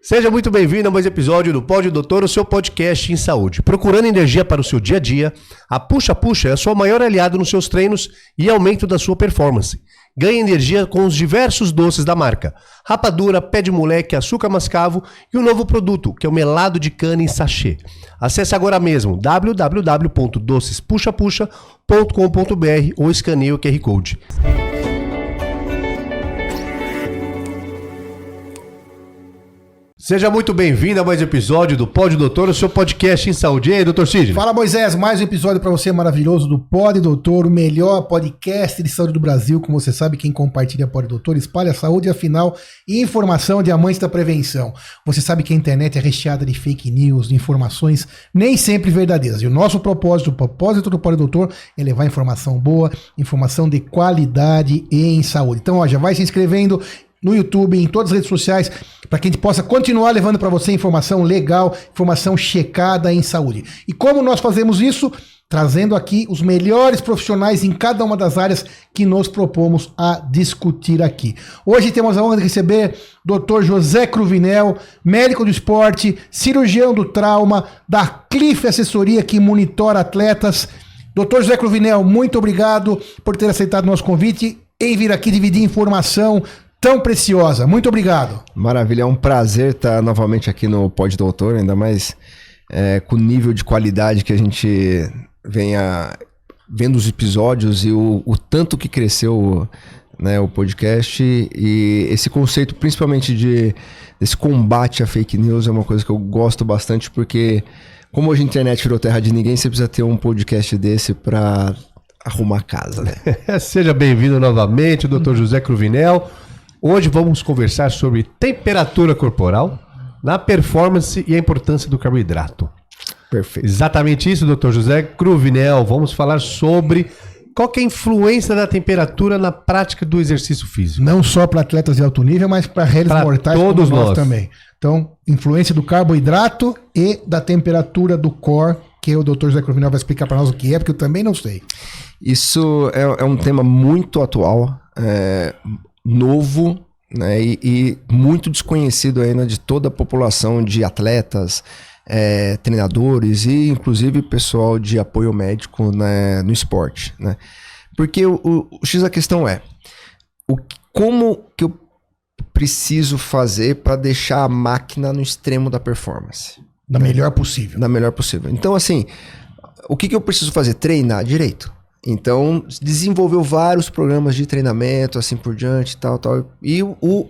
Seja muito bem-vindo a mais um episódio do Pod Doutor, o seu podcast em saúde. Procurando energia para o seu dia a dia, a Puxa Puxa é a sua maior aliado nos seus treinos e aumento da sua performance. Ganhe energia com os diversos doces da marca. Rapadura, pé de moleque, açúcar mascavo e o novo produto, que é o melado de cana em sachê. Acesse agora mesmo www.docespuxapuxa.com.br ou escaneie o QR Code. Seja muito bem-vindo a mais um episódio do Pod Doutor, o seu podcast em saúde. E aí, doutor Sidney? Fala, Moisés, mais um episódio para você maravilhoso do Pod Doutor, o melhor podcast de saúde do Brasil. Como você sabe, quem compartilha Pod Doutor espalha a saúde, afinal, informação diamantes da prevenção. Você sabe que a internet é recheada de fake news, de informações nem sempre verdadeiras. E o nosso propósito do Pod Doutor é levar informação boa, informação de qualidade e em saúde. Então, ó, já vai se inscrevendo no YouTube, em todas as redes sociais, para que a gente possa continuar levando para você informação legal, informação checada em saúde. E como nós fazemos isso? Trazendo aqui os melhores profissionais em cada uma das áreas que nos propomos a discutir aqui. Hoje temos a honra de receber Dr. José Cruvinel, médico do esporte, cirurgião do trauma, da Cliff Assessoria, que monitora atletas. Dr. José Cruvinel, muito obrigado por ter aceitado o nosso convite em vir aqui dividir informação tão preciosa. Muito obrigado. Maravilha, é um prazer estar novamente aqui no Pod Doutor, ainda mais com o nível de qualidade que a gente venha vendo os episódios e o tanto que cresceu, né, o podcast, e esse conceito principalmente desse combate à fake news é uma coisa que eu gosto bastante, porque como hoje a internet virou terra de ninguém, você precisa ter um podcast desse para arrumar casa, né? Seja bem-vindo novamente, Dr. José Cruvinel. Hoje vamos conversar sobre temperatura corporal, na performance e a importância do carboidrato. Perfeito. Exatamente isso, Dr. José Cruvinel. Vamos falar sobre qual que é a influência da temperatura na prática do exercício físico. Não só para atletas de alto nível, mas para réis mortais todos nós também. Então, influência do carboidrato e da temperatura do core, que o Dr. José Cruvinel vai explicar para nós o que é, porque eu também não sei. Isso é um tema muito atual, novo, né, e muito desconhecido ainda de toda a população de atletas, treinadores e inclusive pessoal de apoio médico, né, no esporte, né? Porque o X da questão é como que eu preciso fazer para deixar a máquina no extremo da performance? Da melhor possível. Da melhor possível. Então, assim, o que eu preciso fazer? Treinar direito. Então, desenvolveu vários programas de treinamento, assim por diante, tal. E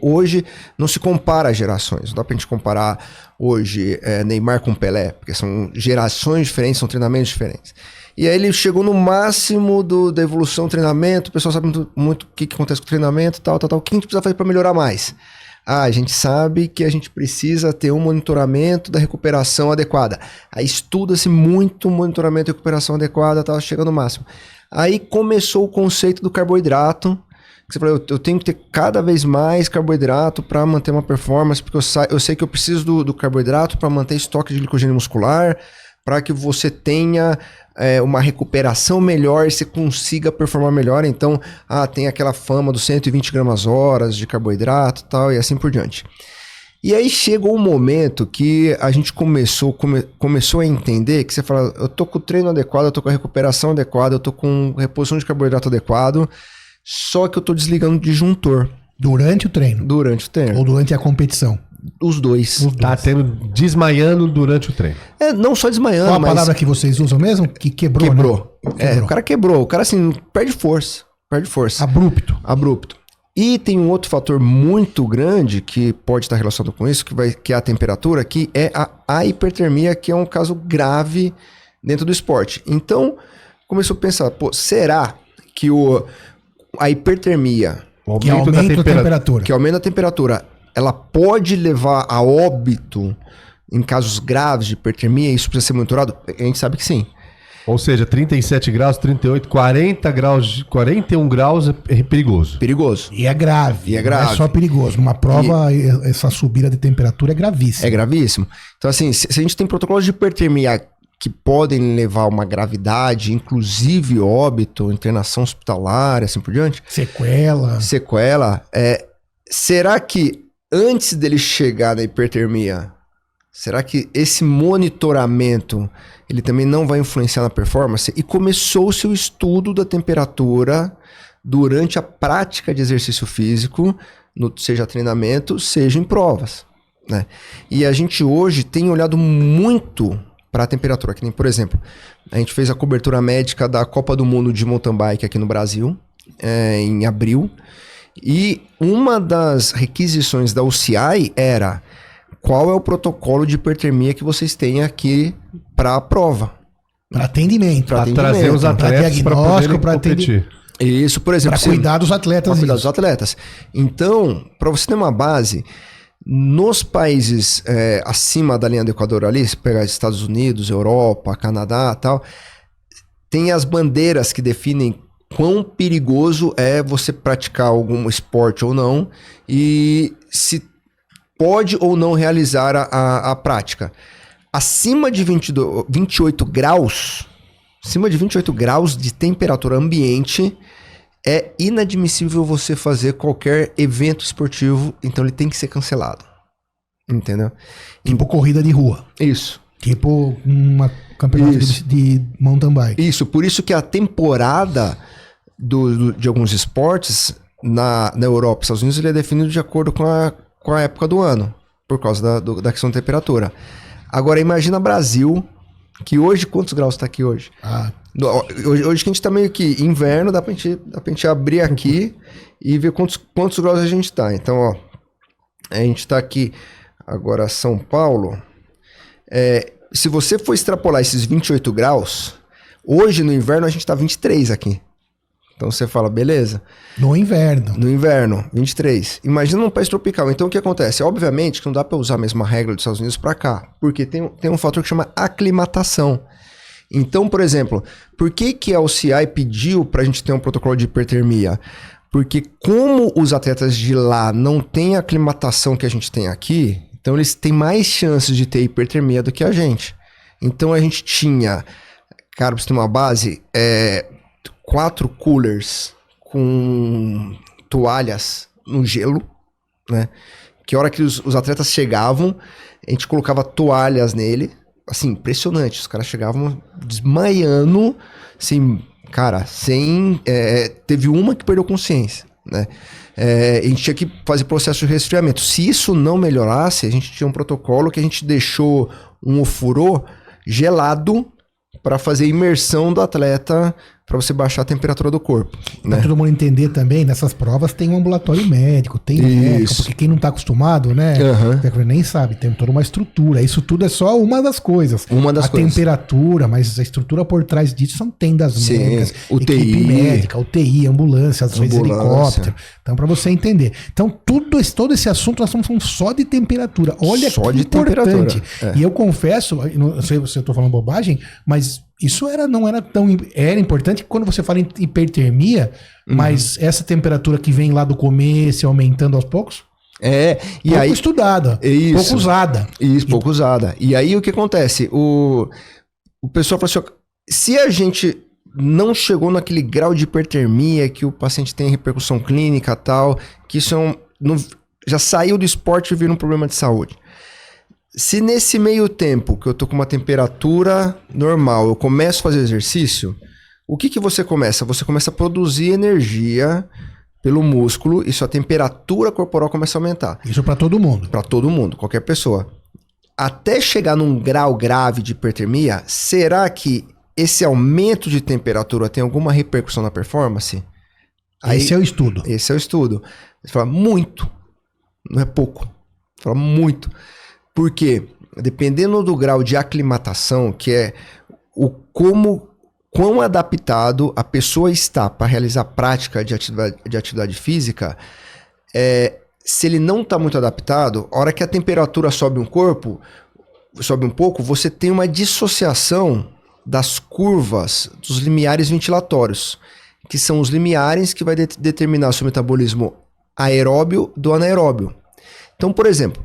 hoje não se compara as gerações. Não dá pra gente comparar hoje Neymar com Pelé, porque são gerações diferentes, são treinamentos diferentes. E aí ele chegou no máximo da evolução do treinamento, o pessoal sabe muito o que acontece com o treinamento, tal. O que a gente precisa fazer para melhorar mais? A gente sabe que a gente precisa ter um monitoramento da recuperação adequada. Aí estuda-se muito monitoramento e recuperação adequada, tá chegando no máximo. Aí começou o conceito do carboidrato, que você falou, eu tenho que ter cada vez mais carboidrato para manter uma performance, porque eu sei que eu preciso do carboidrato para manter estoque de glicogênio muscular, para que você tenha uma recuperação melhor e você consiga performar melhor. Então, tem aquela fama dos 120 gramas horas de carboidrato e tal, e assim por diante. E aí chegou um momento que a gente começou a entender que você fala, eu tô com o treino adequado, eu tô com a recuperação adequada, eu tô com reposição de carboidrato adequado, só que eu tô desligando o disjuntor. Durante o treino? Durante o treino. Ou durante a competição? Os dois. Tá desmaiando durante o treino. Não só desmaiando, qual a palavra que vocês usam mesmo? Que quebrou, né? O cara quebrou. O cara, assim, perde força. Abrupto. E tem um outro fator muito grande que pode estar relacionado com isso, que é a temperatura, que é a hipertermia, que é um caso grave dentro do esporte. Então, começou a pensar, será que a hipertermia, que aumenta a temperatura, ela pode levar a óbito em casos graves de hipertermia, e isso precisa ser monitorado? A gente sabe que sim. Ou seja, 37 graus, 38, 40 graus, 41 graus é perigoso. Perigoso. E é grave. Não é só perigoso. Numa prova, essa subida de temperatura é gravíssima. É gravíssimo. Então, assim, se a gente tem protocolos de hipertermia que podem levar a uma gravidade, inclusive óbito, internação hospitalar, assim por diante. Sequela. Será que antes dele chegar na hipertermia, será que esse monitoramento ele também não vai influenciar na performance? E começou o seu estudo da temperatura durante a prática de exercício físico, seja treinamento, seja em provas, né? E a gente hoje tem olhado muito para a temperatura, que nem, por exemplo, a gente fez a cobertura médica da Copa do Mundo de mountain bike aqui no Brasil, em abril, e uma das requisições da UCI era: qual é o protocolo de hipertermia que vocês têm aqui para a prova? Para atendimento. Para trazer os atletas para poderem competir. Isso, por exemplo. Para cuidar dos atletas. Para cuidar dos atletas. Então, para você ter uma base, nos países acima da linha do Equador ali, se pegar Estados Unidos, Europa, Canadá e tal, tem as bandeiras que definem quão perigoso é você praticar algum esporte ou não e se pode ou não realizar a prática. Acima de 28 graus, acima de 28 graus de temperatura ambiente, é inadmissível você fazer qualquer evento esportivo, então ele tem que ser cancelado. Entendeu? Tipo corrida de rua. Isso. Tipo uma campeonato de mountain bike. Isso, por isso que a temporada de alguns esportes na Europa e Estados Unidos ele é definido de acordo com a época do ano, por causa da questão da temperatura. Agora imagina Brasil, que hoje, quantos graus está aqui hoje? Hoje que a gente está meio que inverno, dá pra gente abrir aqui e ver quantos graus a gente está. Então, ó, a gente está aqui agora São Paulo. Se você for extrapolar esses 28 graus, hoje no inverno a gente está 23 aqui. Então você fala, beleza. No inverno. No inverno, 23. Imagina num país tropical. Então o que acontece? Obviamente que não dá para usar a mesma regra dos Estados Unidos para cá. Porque tem um fator que chama aclimatação. Então, por exemplo, por que a UCI pediu para a gente ter um protocolo de hipertermia? Porque como os atletas de lá não têm a aclimatação que a gente tem aqui, então eles têm mais chances de ter hipertermia do que a gente. Então a gente tinha, cara, pra você ter uma base, 4 coolers com toalhas no gelo, né? Que a hora que os atletas chegavam, a gente colocava toalhas nele, assim, impressionante. Os caras chegavam desmaiando, assim, cara, teve uma que perdeu consciência, né? A gente tinha que fazer processo de resfriamento. Se isso não melhorasse, a gente tinha um protocolo que a gente deixou um ofurô gelado para fazer imersão do atleta, para você baixar a temperatura do corpo. Para todo mundo entender também, nessas provas tem um ambulatório médico, tem médico, porque quem não está acostumado, né, nem sabe, tem toda uma estrutura. Isso tudo é só uma das coisas. A temperatura, mas a estrutura por trás disso são tendas médicas, UTI, equipe médica, UTI, ambulância, às vezes helicóptero. Então, para você entender. Então, todo esse assunto, nós estamos falando só de temperatura. Olha só que importante. E eu confesso, não sei se eu estou falando bobagem, mas isso não era tão... Era importante quando você fala em hipertermia, mas essa temperatura que vem lá do começo, aumentando aos poucos, pouco estudada, pouco usada. Isso, pouco usada. E aí o que acontece? O pessoal fala assim, se a gente não chegou naquele grau de hipertermia que o paciente tem repercussão clínica e tal, que isso já saiu do esporte e vira um problema de saúde. Se nesse meio tempo que eu tô com uma temperatura normal, eu começo a fazer exercício, o que você começa? Você começa a produzir energia pelo músculo e sua temperatura corporal começa a aumentar. Isso para todo mundo? Para todo mundo, qualquer pessoa. Até chegar num grau grave de hipertermia, será que esse aumento de temperatura tem alguma repercussão na performance? Esse é o estudo. Esse é o estudo. Você fala muito, não é pouco. Você fala muito. Porque, dependendo do grau de aclimatação, que é quão adaptado a pessoa está para realizar prática de atividade física, se ele não está muito adaptado, a hora que a temperatura sobe um pouco, você tem uma dissociação das curvas dos limiares ventilatórios, que são os limiares que vai determinar o seu metabolismo aeróbio do anaeróbio. Então, por exemplo,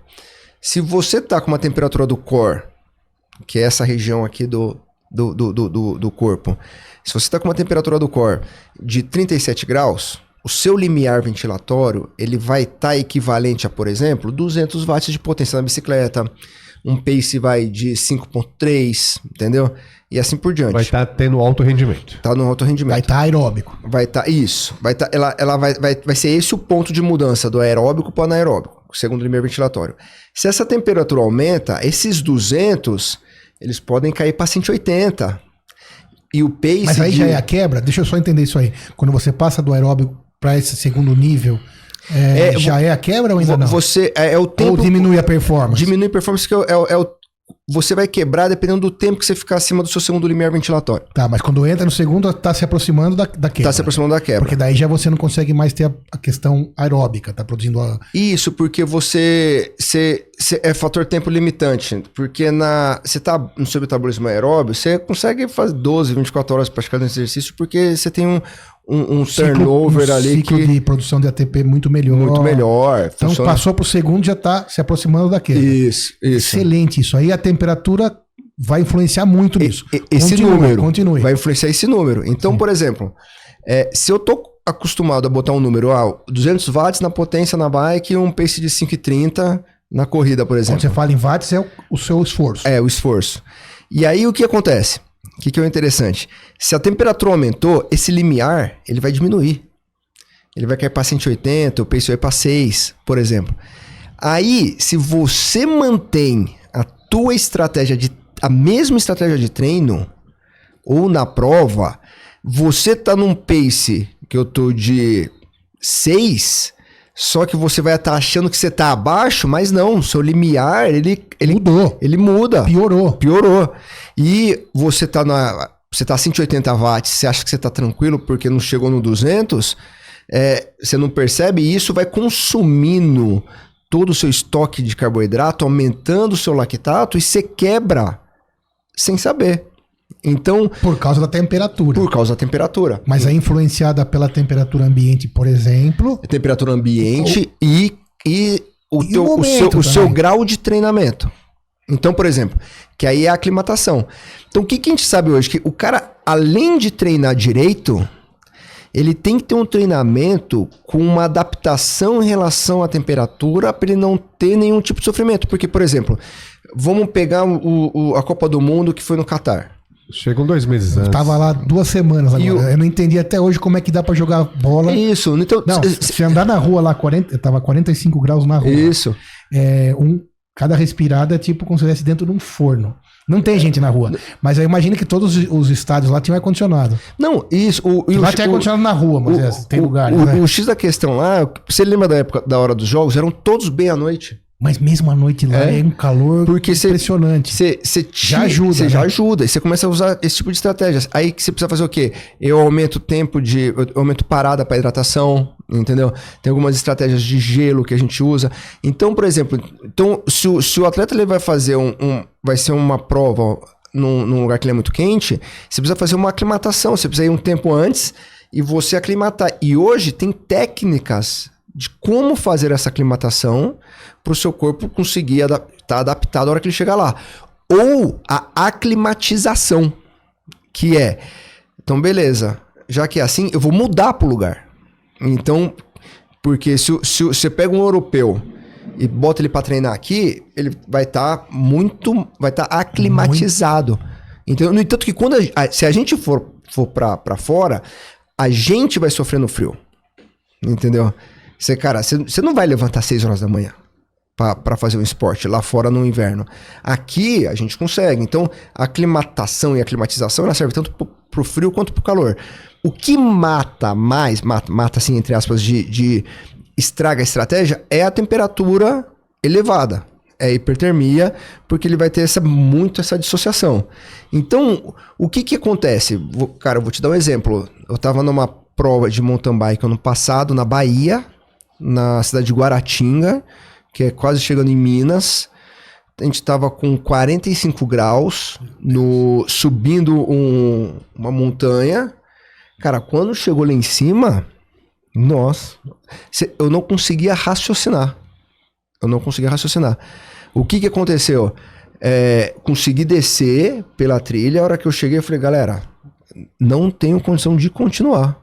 se você está com uma temperatura do core, que é essa região aqui do corpo, se você está com uma temperatura do core de 37 graus, o seu limiar ventilatório, ele vai estar equivalente a, por exemplo, 200 watts de potência na bicicleta, um pace vai de 5.3, entendeu? E assim por diante. Vai estar tendo alto rendimento. Tá no alto rendimento. Vai estar aeróbico. Vai estar, isso. Vai estar, ela vai ser esse o ponto de mudança do aeróbico para o anaeróbico, segundo o limiar ventilatório. Se essa temperatura aumenta, esses 200, eles podem cair para 180. E o pace... Mas aí já é a quebra? Deixa eu só entender isso aí. Quando você passa do aeróbico para esse segundo nível, já é a quebra ou ainda não? Você, é o tempo... Ou diminui a performance? Diminui a performance, que você vai quebrar dependendo do tempo que você ficar acima do seu segundo limiar ventilatório. Tá, mas quando entra no segundo, tá se aproximando da quebra. Tá se aproximando da quebra. Porque daí já você não consegue mais ter a questão aeróbica, tá produzindo a... Isso, porque você é fator tempo limitante. Porque você tá no seu metabolismo aeróbio, você consegue fazer 12, 24 horas praticando esse exercício, porque você tem um turnover ali ciclo de produção de ATP muito melhor. Muito melhor. Então funciona... passou pro segundo, já tá se aproximando da quebra. Isso. Excelente isso. Aí a temperatura vai influenciar muito nisso. Esse número continue. vai influenciar esse número. Então, Sim. por exemplo, se eu tô acostumado a botar um número, 200 watts na potência na bike e um pace de 5,30 na corrida, por exemplo. Quando você fala em watts, é o seu esforço. É, o esforço. E aí, o que acontece? O que é interessante? Se a temperatura aumentou, esse limiar, ele vai diminuir. Ele vai cair para 180, o pace vai para 6, por exemplo. Aí, se você mantém a mesma estratégia de treino, ou na prova, você tá num pace que eu tô de 6, só que você vai estar achando que você tá abaixo, mas não, seu limiar, ele mudou. Ele muda. Piorou. E você tá a 180 watts, você acha que você tá tranquilo porque não chegou no 200, você não percebe, e isso vai consumindo todo o seu estoque de carboidrato, aumentando o seu lactato, e você quebra sem saber. Então, por causa da temperatura. Por causa da temperatura. Mas é influenciada pela temperatura ambiente, por exemplo. A temperatura ambiente e o seu grau de treinamento. Então, por exemplo, que aí é a aclimatação. Então, o que a gente sabe hoje? Que o cara, além de treinar direito, ele tem que ter um treinamento com uma adaptação em relação à temperatura para ele não ter nenhum tipo de sofrimento. Porque, por exemplo, vamos pegar a Copa do Mundo que foi no Catar. Chegam 2 meses antes. Eu tava lá 2 semanas agora. Eu não entendi até hoje como é que dá pra jogar bola. Isso. Então, não, se andar na rua lá, tava 45 graus na rua. Isso. Cada respirada é tipo como se estivesse dentro de um forno. Não tem gente na rua. Mas eu imagino que todos os estádios lá tinham ar-condicionado. Não, isso. Lá tinha ar-condicionado na rua, mas tem lugar. Né? O X da questão lá, você lembra da época da hora dos jogos? Eram todos bem à noite. Mas mesmo à noite lá é um calor impressionante. Já ajuda. E você começa a usar esse tipo de estratégias. Aí que você precisa fazer o quê? Eu aumento o tempo eu aumento parada para hidratação, entendeu? Tem algumas estratégias de gelo que a gente usa. Então, por exemplo, se o atleta ele vai fazer vai ser uma prova num lugar que ele é muito quente, você precisa fazer uma aclimatação. Você precisa ir um tempo antes e você aclimatar. E hoje tem técnicas de como fazer essa aclimatação para o seu corpo conseguir estar adaptado na hora que ele chegar lá. Ou a aclimatização, que então beleza, já que é assim, eu vou mudar para o lugar. Então, porque se você pega um europeu e bota ele para treinar aqui, ele vai estar aclimatizado. Então, no entanto que se a gente for para fora, a gente vai sofrer no frio. Entendeu? Você não vai levantar 6 horas da manhã para fazer um esporte lá fora no inverno. Aqui a gente consegue. Então, a aclimatação e a climatização ela serve tanto para o frio quanto para o calor. O que mata assim, entre aspas, de estraga a estratégia é a temperatura elevada. É a hipertermia, porque ele vai ter essa dissociação. Então, o que acontece? Cara, eu vou te dar um exemplo. Eu estava numa prova de mountain bike ano passado, na Bahia, na cidade de Guaratinga, que é quase chegando em Minas. A gente estava com 45 graus, subindo uma montanha. Cara, quando chegou lá em cima, nossa, eu não conseguia raciocinar. O que aconteceu? Consegui descer pela trilha. A hora que eu cheguei, eu falei, galera, não tenho condição de continuar.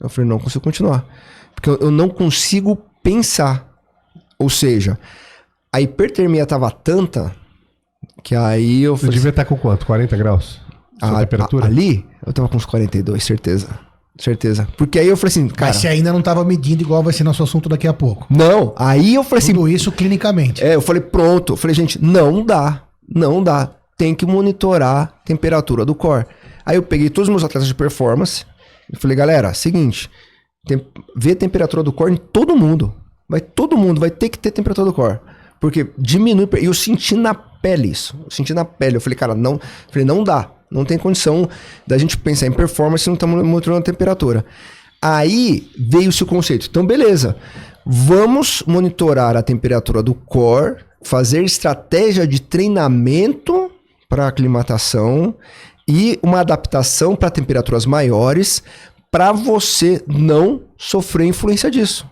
Eu falei, não consigo continuar. Porque eu não consigo pensar. Ou seja, a hipertermia tava tanta que aí eu Você falei... devia estar com quanto? 40 graus? Sua temperatura? Ali, eu tava com uns 42, certeza. Certeza. Porque aí eu falei assim, cara... Mas você ainda não estava medindo igual vai ser nosso assunto daqui a pouco. Não, aí eu falei assim... Tudo isso clinicamente. Eu falei, pronto. Eu falei, gente, não dá. Tem que monitorar a temperatura do core. Aí eu peguei todos os meus atletas de performance e falei, galera, seguinte, vê a temperatura do core em todo mundo. Todo mundo vai ter que ter temperatura do core. Porque diminui... E eu senti na pele isso. Eu falei, cara, não dá. Não tem condição da gente pensar em performance se não estamos monitorando a temperatura. Aí veio-se o conceito. Então, beleza. Vamos monitorar a temperatura do core, fazer estratégia de treinamento para aclimatação e uma adaptação para temperaturas maiores para você não sofrer influência disso.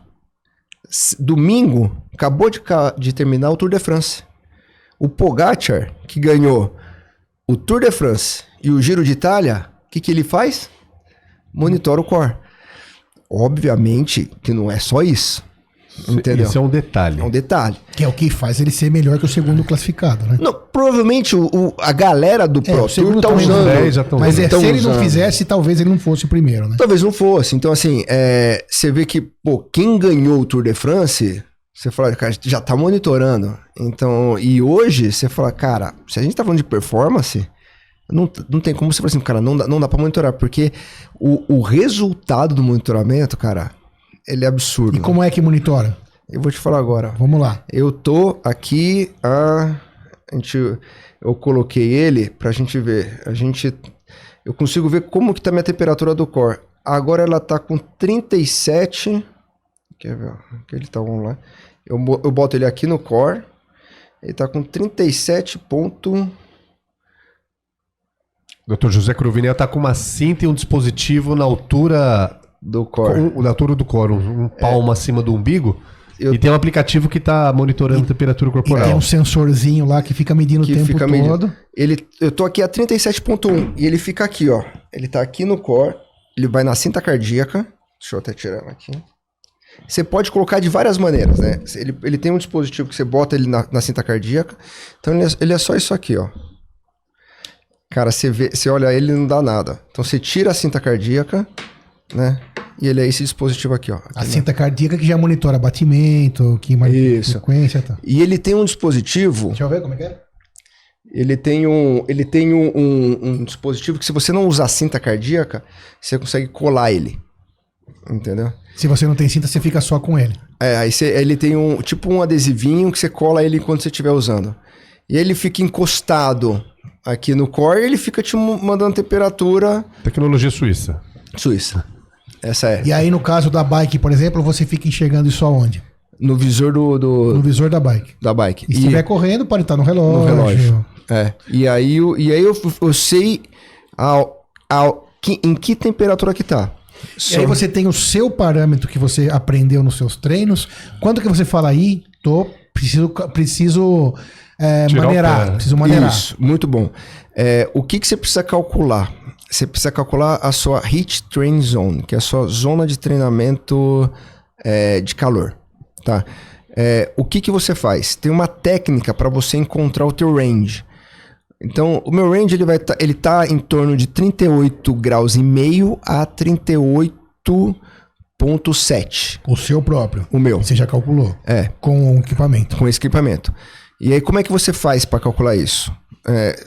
Domingo, acabou de terminar o Tour de France. O Pogacar, que ganhou o Tour de France e o Giro de Itália, o que ele faz? Monitora o core. Obviamente que não é só isso. Entendeu? Isso é um detalhe. É um detalhe. Que é o que faz ele ser melhor que o segundo classificado, né? Não, provavelmente a galera do Pro o segundo Tour tá também usando. não. 10 já tão Mas usando. se ele não usando. fizesse, talvez ele não fosse o primeiro, né? Talvez não fosse. Então, assim, você vê que, quem ganhou o Tour de France, você fala, cara, já tá monitorando. Então, e hoje, você fala, cara, se a gente tá falando de performance, não tem como você falar assim, cara, não dá pra monitorar, porque o resultado do monitoramento, cara, ele é absurdo. E como é que monitora? Eu vou te falar agora. Vamos lá. Eu tô aqui, eu coloquei ele pra gente ver. Eu consigo ver como que tá minha temperatura do core. Agora ela tá com 37. Quer ver? Aqui ele tá online. Eu boto ele aqui no core. Ele tá com 37 ponto... Dr. José Cruvinel tá com uma cinta e um dispositivo na altura do core. na altura do core, um palmo acima do umbigo. E tem um aplicativo que tá monitorando a temperatura E corporal. tem um sensorzinho lá que fica medindo o tempo todo. Eu tô aqui a 37.1 e ele fica aqui, ó. Ele tá aqui no core, ele vai na cinta cardíaca. Deixa eu até tirar ela aqui. Você pode colocar de várias maneiras, né? Ele tem um dispositivo que você bota ele na cinta cardíaca. Então ele é só isso aqui, ó. Cara, você olha ele, não dá nada. Então você tira a cinta cardíaca, né? E ele é esse dispositivo aqui, ó. Aqui, A cinta cardíaca que já monitora batimento, que marca frequência e tal. E ele tem um dispositivo... Deixa eu ver como é que é. Ele tem um dispositivo que, se você não usar cinta cardíaca, você consegue colar ele. Entendeu? Se você não tem cinta, você fica só com ele. Aí ele tem um adesivinho que você cola ele enquanto você estiver usando. E ele fica encostado aqui no core e ele fica te mandando temperatura... Tecnologia suíça. Suíça. Essa é. E aí, no caso da bike, por exemplo, você fica enxergando isso aonde? No visor No visor da bike. da bike. E se estiver correndo, pode estar no relógio. No relógio. E aí eu sei em que temperatura que tá. E aí você tem o seu parâmetro que você aprendeu nos seus treinos. Quando que você fala aí, preciso maneirar. Preciso maneirar. Isso, muito bom. O que você precisa calcular? Você precisa calcular a sua Heat Train Zone, que é a sua zona de treinamento de calor. Tá? O que você faz? Tem uma técnica para você encontrar o teu range. Então, o meu range ele tá em torno de 38 graus e meio a 38,7. O seu próprio. O meu. Você já calculou. Com o equipamento. Com esse equipamento. E aí, como é que você faz para calcular isso?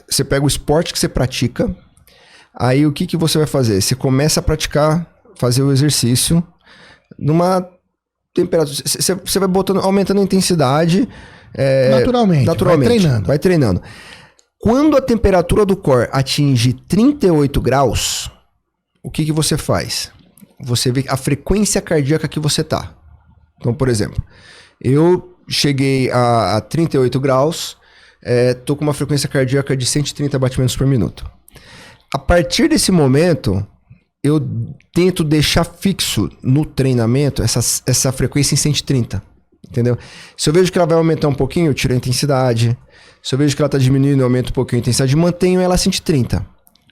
Você pega o esporte que você pratica. Aí, o que você vai fazer? Você começa a praticar, fazer o exercício numa temperatura. Você vai aumentando a intensidade. Naturalmente. Vai treinando. Quando a temperatura do core atinge 38 graus, o que você faz? Você vê a frequência cardíaca que você tá. Então, por exemplo, eu cheguei a 38 graus, tô com uma frequência cardíaca de 130 batimentos por minuto. A partir desse momento, eu tento deixar fixo no treinamento essa frequência em 130, entendeu? Se eu vejo que ela vai aumentar um pouquinho, eu tiro a intensidade. Se eu vejo que ela está diminuindo, eu aumento um pouquinho a intensidade e mantenho ela a 130.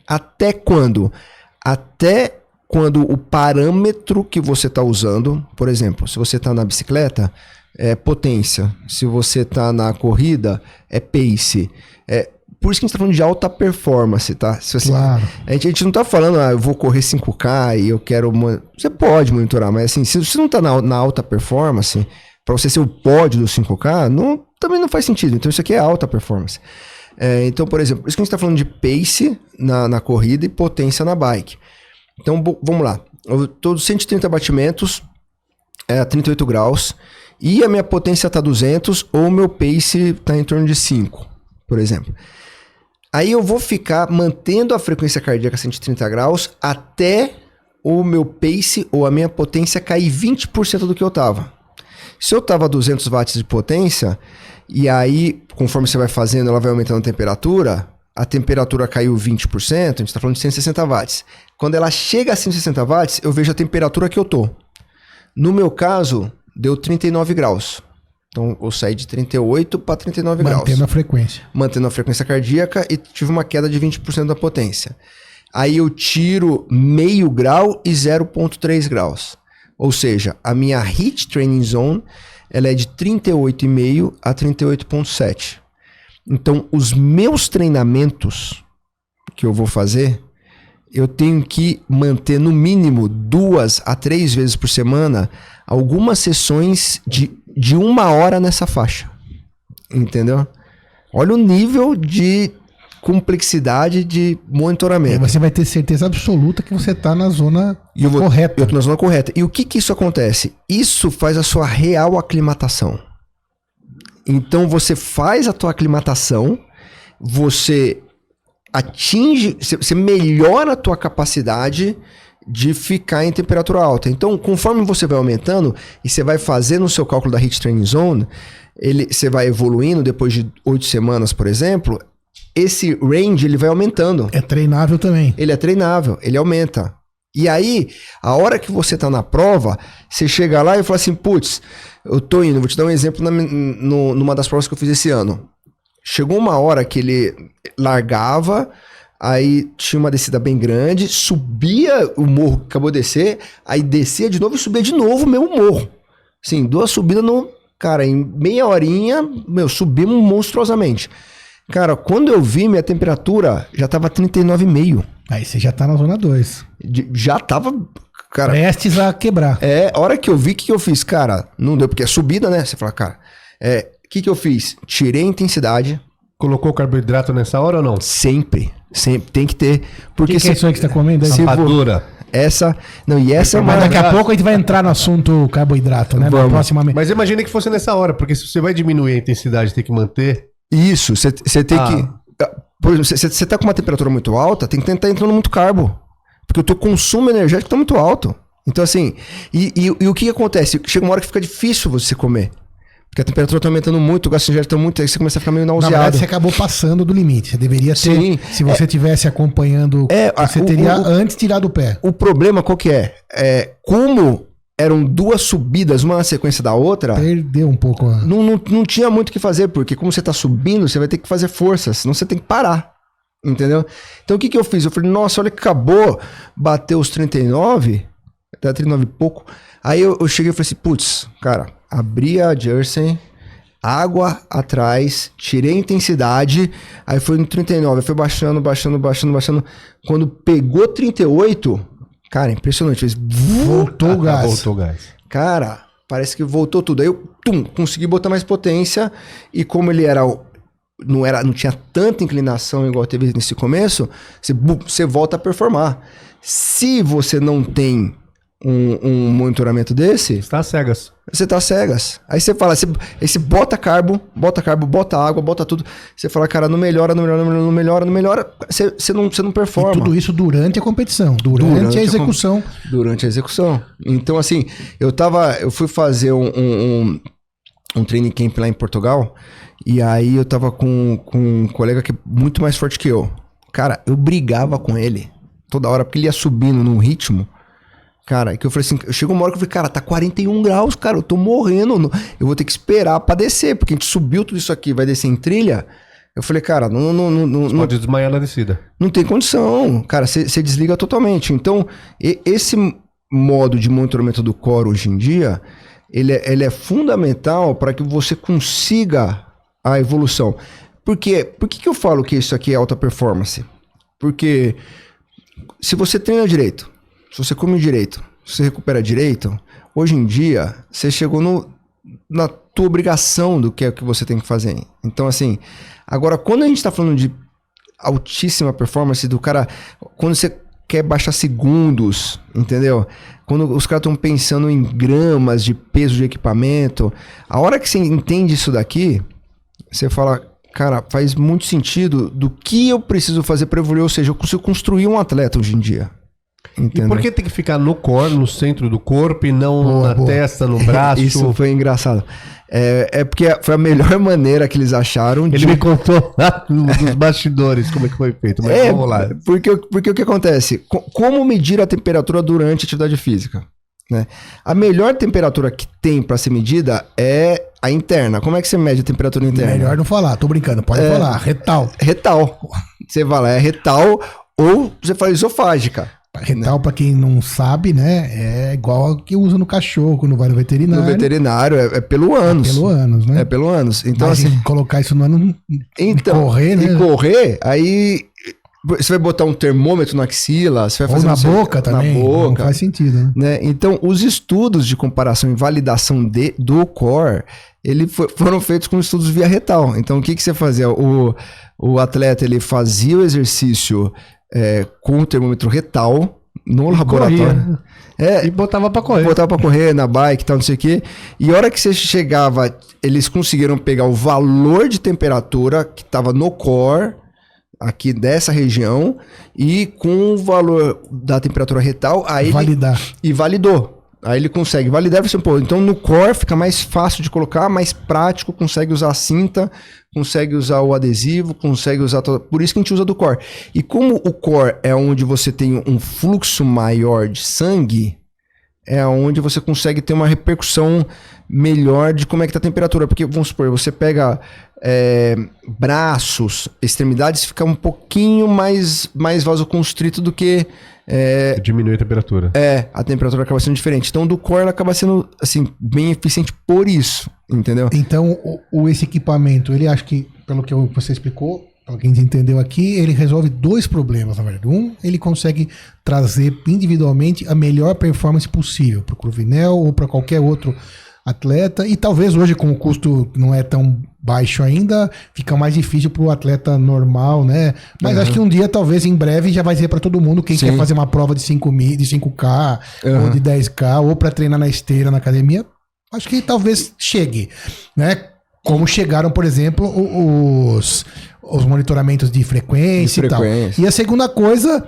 Até quando? Até quando o parâmetro que você está usando, por exemplo, se você está na bicicleta, é potência. Se você está na corrida, é pace. Por isso que a gente está falando de alta performance, tá? Se você, Claro. a gente não está falando, eu vou correr 5K e eu quero... Você pode monitorar, mas assim, se você não está na alta performance, para você ser o pódio do 5K, também não faz sentido. Então isso aqui é alta performance. Então, por exemplo, isso que a gente está falando de pace na corrida e potência na bike. Então, vamos lá. Eu estou 130 batimentos, a 38 graus, e a minha potência está 200, ou o meu pace está em torno de 5, por exemplo. Aí eu vou ficar mantendo a frequência cardíaca a 130 graus até o meu pace ou a minha potência cair 20% do que eu estava. Se eu estava a 200 watts de potência, e aí, conforme você vai fazendo, ela vai aumentando a temperatura caiu 20%, a gente está falando de 160 watts. Quando ela chega a 160 watts, eu vejo a temperatura que eu tô. No meu caso, deu 39 graus. Então, eu saí de 38 para 39 graus. Mantendo a frequência. Mantendo a frequência cardíaca e tive uma queda de 20% da potência. Aí eu tiro meio grau e 0,3 graus. Ou seja, a minha HIIT Training Zone, ela é de 38,5 a 38,7. Então, os meus treinamentos que eu vou fazer, eu tenho que manter no mínimo 2 a 3 vezes por semana algumas sessões de 1 hora nessa faixa. Entendeu? Olha o nível de complexidade de monitoramento. Você vai ter certeza absoluta que você está na zona correta. Eu estou na zona correta. E o que isso acontece? Isso faz a sua real aclimatação. Então você faz a tua aclimatação, você atinge, você melhora a tua capacidade de ficar em temperatura alta. Então, conforme você vai aumentando e você vai fazendo o seu cálculo da HIIT Training Zone, você vai evoluindo depois de 8 semanas, por exemplo, esse range ele vai aumentando. É treinável também. Ele é treinável, ele aumenta. E aí, a hora que você tá na prova, você chega lá e fala assim, putz, eu tô indo, vou te dar um exemplo numa das provas que eu fiz esse ano. Chegou uma hora que ele largava, aí tinha uma descida bem grande, subia o morro que acabou de descer, aí descia de novo e subia de novo o mesmo morro. Assim, 2 subidas cara, em meia horinha, subimos monstruosamente. Cara, quando eu vi, minha temperatura já tava 39,5. Aí você já tá na zona 2. Já tava, cara... Prestes a quebrar. A hora que eu vi, o que eu fiz? Cara, não deu, porque é subida, né? Você fala, cara... O que eu fiz? Tirei a intensidade. Colocou carboidrato nessa hora ou não? Sempre, tem que ter. Porque que é isso aí que você tá comendo aí? Rapadura. Essa é uma... Mas daqui a pouco a gente vai entrar no assunto carboidrato, né? Vamos. Na próxima... Mas imagina que fosse nessa hora, porque se você vai diminuir a intensidade, tem que manter... Isso, você tem que... Por exemplo, você tá com uma temperatura muito alta, tem que tentar entrando muito carbo. Porque o teu consumo energético tá muito alto. Então, assim... E o que acontece? Chega uma hora que fica difícil você comer. Porque a temperatura tá aumentando muito, o gasto energético tá muito... Aí você começa a ficar meio nauseado. Na verdade, você acabou passando do limite. Você deveria ter... Sim. Se você tivesse acompanhando... você teria antes tirado o pé. O problema qual que é? Como... Eram 2 subidas, uma na sequência da outra. Perdeu um pouco. Não tinha muito o que fazer, porque como você tá subindo, você vai ter que fazer força, senão você tem que parar. Entendeu? Então o que eu fiz? Eu falei, nossa, olha que acabou, bateu os 39, até 39 e pouco. Aí eu cheguei e falei assim, putz, cara, abri a Jersey, água atrás, tirei a intensidade, aí foi no 39, foi baixando. Quando pegou 38... Cara, impressionante. Voltou o gás. Voltou o gás. Cara, parece que voltou tudo. Aí eu consegui botar mais potência. E como ele não tinha tanta inclinação igual teve nesse começo, você volta a performar. Se você não tem um monitoramento desse... Você tá cegas. Você tá cegas. Aí você fala, você bota carbo, bota água, bota tudo. Você fala, cara, não melhora. Você não performa. E tudo isso durante a competição, durante a execução. Durante a execução. Então, assim, eu fui fazer um training camp lá em Portugal, e aí eu tava com um colega que é muito mais forte que eu. Cara, eu brigava com ele toda hora, porque ele ia subindo num ritmo. Cara, que eu falei assim, chegou uma hora que eu falei, cara, tá 41 graus, cara, eu tô morrendo, eu vou ter que esperar pra descer, porque a gente subiu tudo isso aqui, vai descer em trilha, Eu falei, cara, Você pode desmaiar na descida. não tem condição. Cara, você desliga totalmente. Então, esse modo de monitoramento do core hoje em dia, ele é fundamental para que você consiga a evolução. Por que eu falo que isso aqui é alta performance? Porque se você treina direito, se você come direito, se você recupera direito, hoje em dia, você chegou na tua obrigação do que é o que você tem que fazer. Então, assim, agora, quando a gente tá falando de altíssima performance do cara, quando você quer baixar segundos, entendeu? Quando os caras estão pensando em gramas de peso de equipamento, a hora que você entende isso daqui, você fala, cara, faz muito sentido do que eu preciso fazer para evoluir, ou seja, eu consigo construir um atleta hoje em dia. Entendeu? E por que tem que ficar no core, no centro do corpo e não na testa, no braço? Isso foi engraçado. É porque foi a melhor maneira que eles acharam de... Ele me contou lá nos bastidores como é que foi feito, mas vamos lá. Porque o que acontece? Como medir a temperatura durante a atividade física? Né? A melhor temperatura que tem para ser medida é a interna. Como é que você mede a temperatura interna? Melhor não falar, tô brincando, pode falar. Retal. Retal. Você fala, é retal ou você fala esofágica. Retal, pra quem não sabe, né? É igual ao que usa no cachorro quando vai no veterinário. No veterinário é pelo ânus. É pelo ânus, né? É pelo ânus. Então, mas assim, colocar isso no ânus então, correr, né? E correr, aí você vai botar um termômetro na axila, você vai fazer ou na boca também. Na boca, não faz sentido, né? Então, os estudos de comparação e validação do core, foram feitos com estudos via retal. Então, o que você fazia? O atleta, ele fazia o exercício com o termômetro retal no laboratório. E botava pra correr. Botava pra correr na bike e tal, não sei o quê. E a hora que você chegava, eles conseguiram pegar o valor de temperatura que estava no core, aqui dessa região, e com o valor da temperatura retal, aí validar. E validou. Aí ele consegue validar e você, pô, então no core fica mais fácil de colocar, mais prático, consegue usar a cinta, consegue usar o adesivo, consegue usar por isso que a gente usa do core. E como o core é onde você tem um fluxo maior de sangue, é onde você consegue ter uma repercussão melhor de como é que tá a temperatura. Porque, vamos supor, você pega braços, extremidades, fica um pouquinho mais vasoconstrito do que... diminui a temperatura. A temperatura acaba sendo diferente. Então, do core, ela acaba sendo, assim, bem eficiente por isso, entendeu? Então, esse equipamento, ele acho que, pelo que você explicou, pelo que a gente entendeu aqui, ele resolve dois problemas, na verdade. Um, ele consegue trazer individualmente a melhor performance possível para o Cruvinel ou para qualquer outro atleta, e talvez hoje, como o custo não é tão baixo ainda, fica mais difícil para o atleta normal, né? Mas acho que um dia, talvez em breve, já vai ser para todo mundo quem quer fazer uma prova de 5K ou de 10K, ou para treinar na esteira, na academia. Acho que talvez chegue, né? Como chegaram, por exemplo, os monitoramentos de frequência e tal. E a segunda coisa,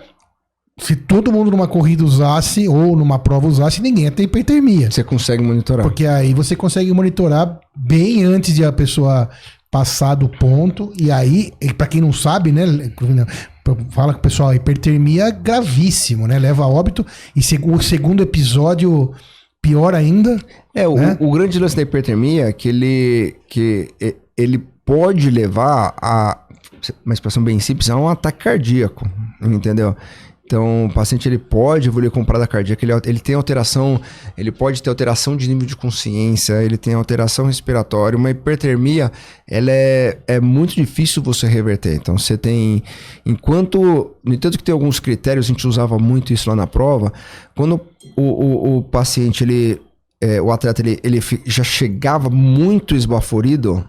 se todo mundo numa corrida usasse ou numa prova usasse, ninguém ia ter hipertermia. Você consegue monitorar. Porque aí você consegue monitorar bem antes de a pessoa passar do ponto. E aí, pra quem não sabe, né, fala com o pessoal, a hipertermia é gravíssimo, né? Leva a óbito. E o segundo episódio, pior ainda. Né? O grande lance da hipertermia é que ele pode levar a, uma expressão bem simples, a um ataque cardíaco, entendeu? Então, o paciente ele pode evoluir com parada cardíaca, ele tem alteração, ele pode ter alteração de nível de consciência, ele tem alteração respiratória. Uma hipertermia, ela é muito difícil você reverter. Então, você tem, no entanto que tem alguns critérios, a gente usava muito isso lá na prova, quando o paciente, o atleta, ele já chegava muito esbaforido,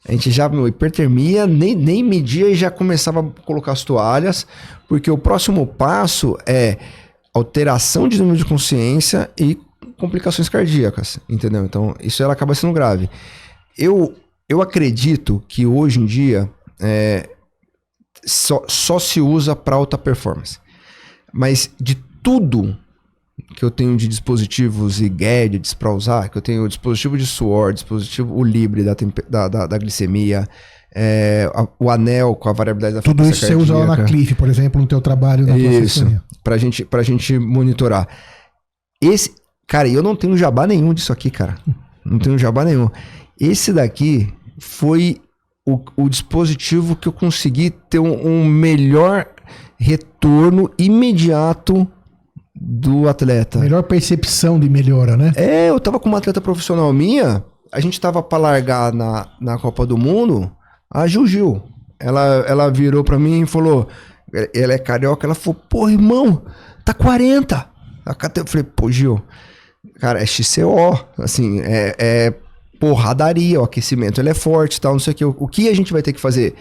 a gente já, hipertermia, nem media e já começava a colocar as toalhas, porque o próximo passo é alteração de nível de consciência e complicações cardíacas, entendeu? Então, isso ela acaba sendo grave. Eu acredito que hoje em dia só se usa para alta performance. Mas de tudo que eu tenho de dispositivos e gadgets para usar, que eu tenho o dispositivo de suor, o Libre da glicemia, o anel com a variabilidade da frequência cardíaca. Tudo isso você usa lá na Cliff, por exemplo, no teu trabalho na tua assessoria. Pra gente monitorar. Cara, eu não tenho jabá nenhum disso aqui, cara. Não tenho jabá nenhum. Esse daqui foi o dispositivo que eu consegui ter um melhor retorno imediato do atleta. Melhor percepção de melhora, né? Eu tava com uma atleta profissional minha, a gente tava pra largar na Copa do Mundo, a Gil. Ela virou pra mim e falou, ela é carioca, ela falou, pô, irmão, tá 40. Eu falei, pô, Gil, cara, é XCO, assim, porradaria, o aquecimento, ele é forte e tal, não sei o que. O que a gente vai ter que fazer?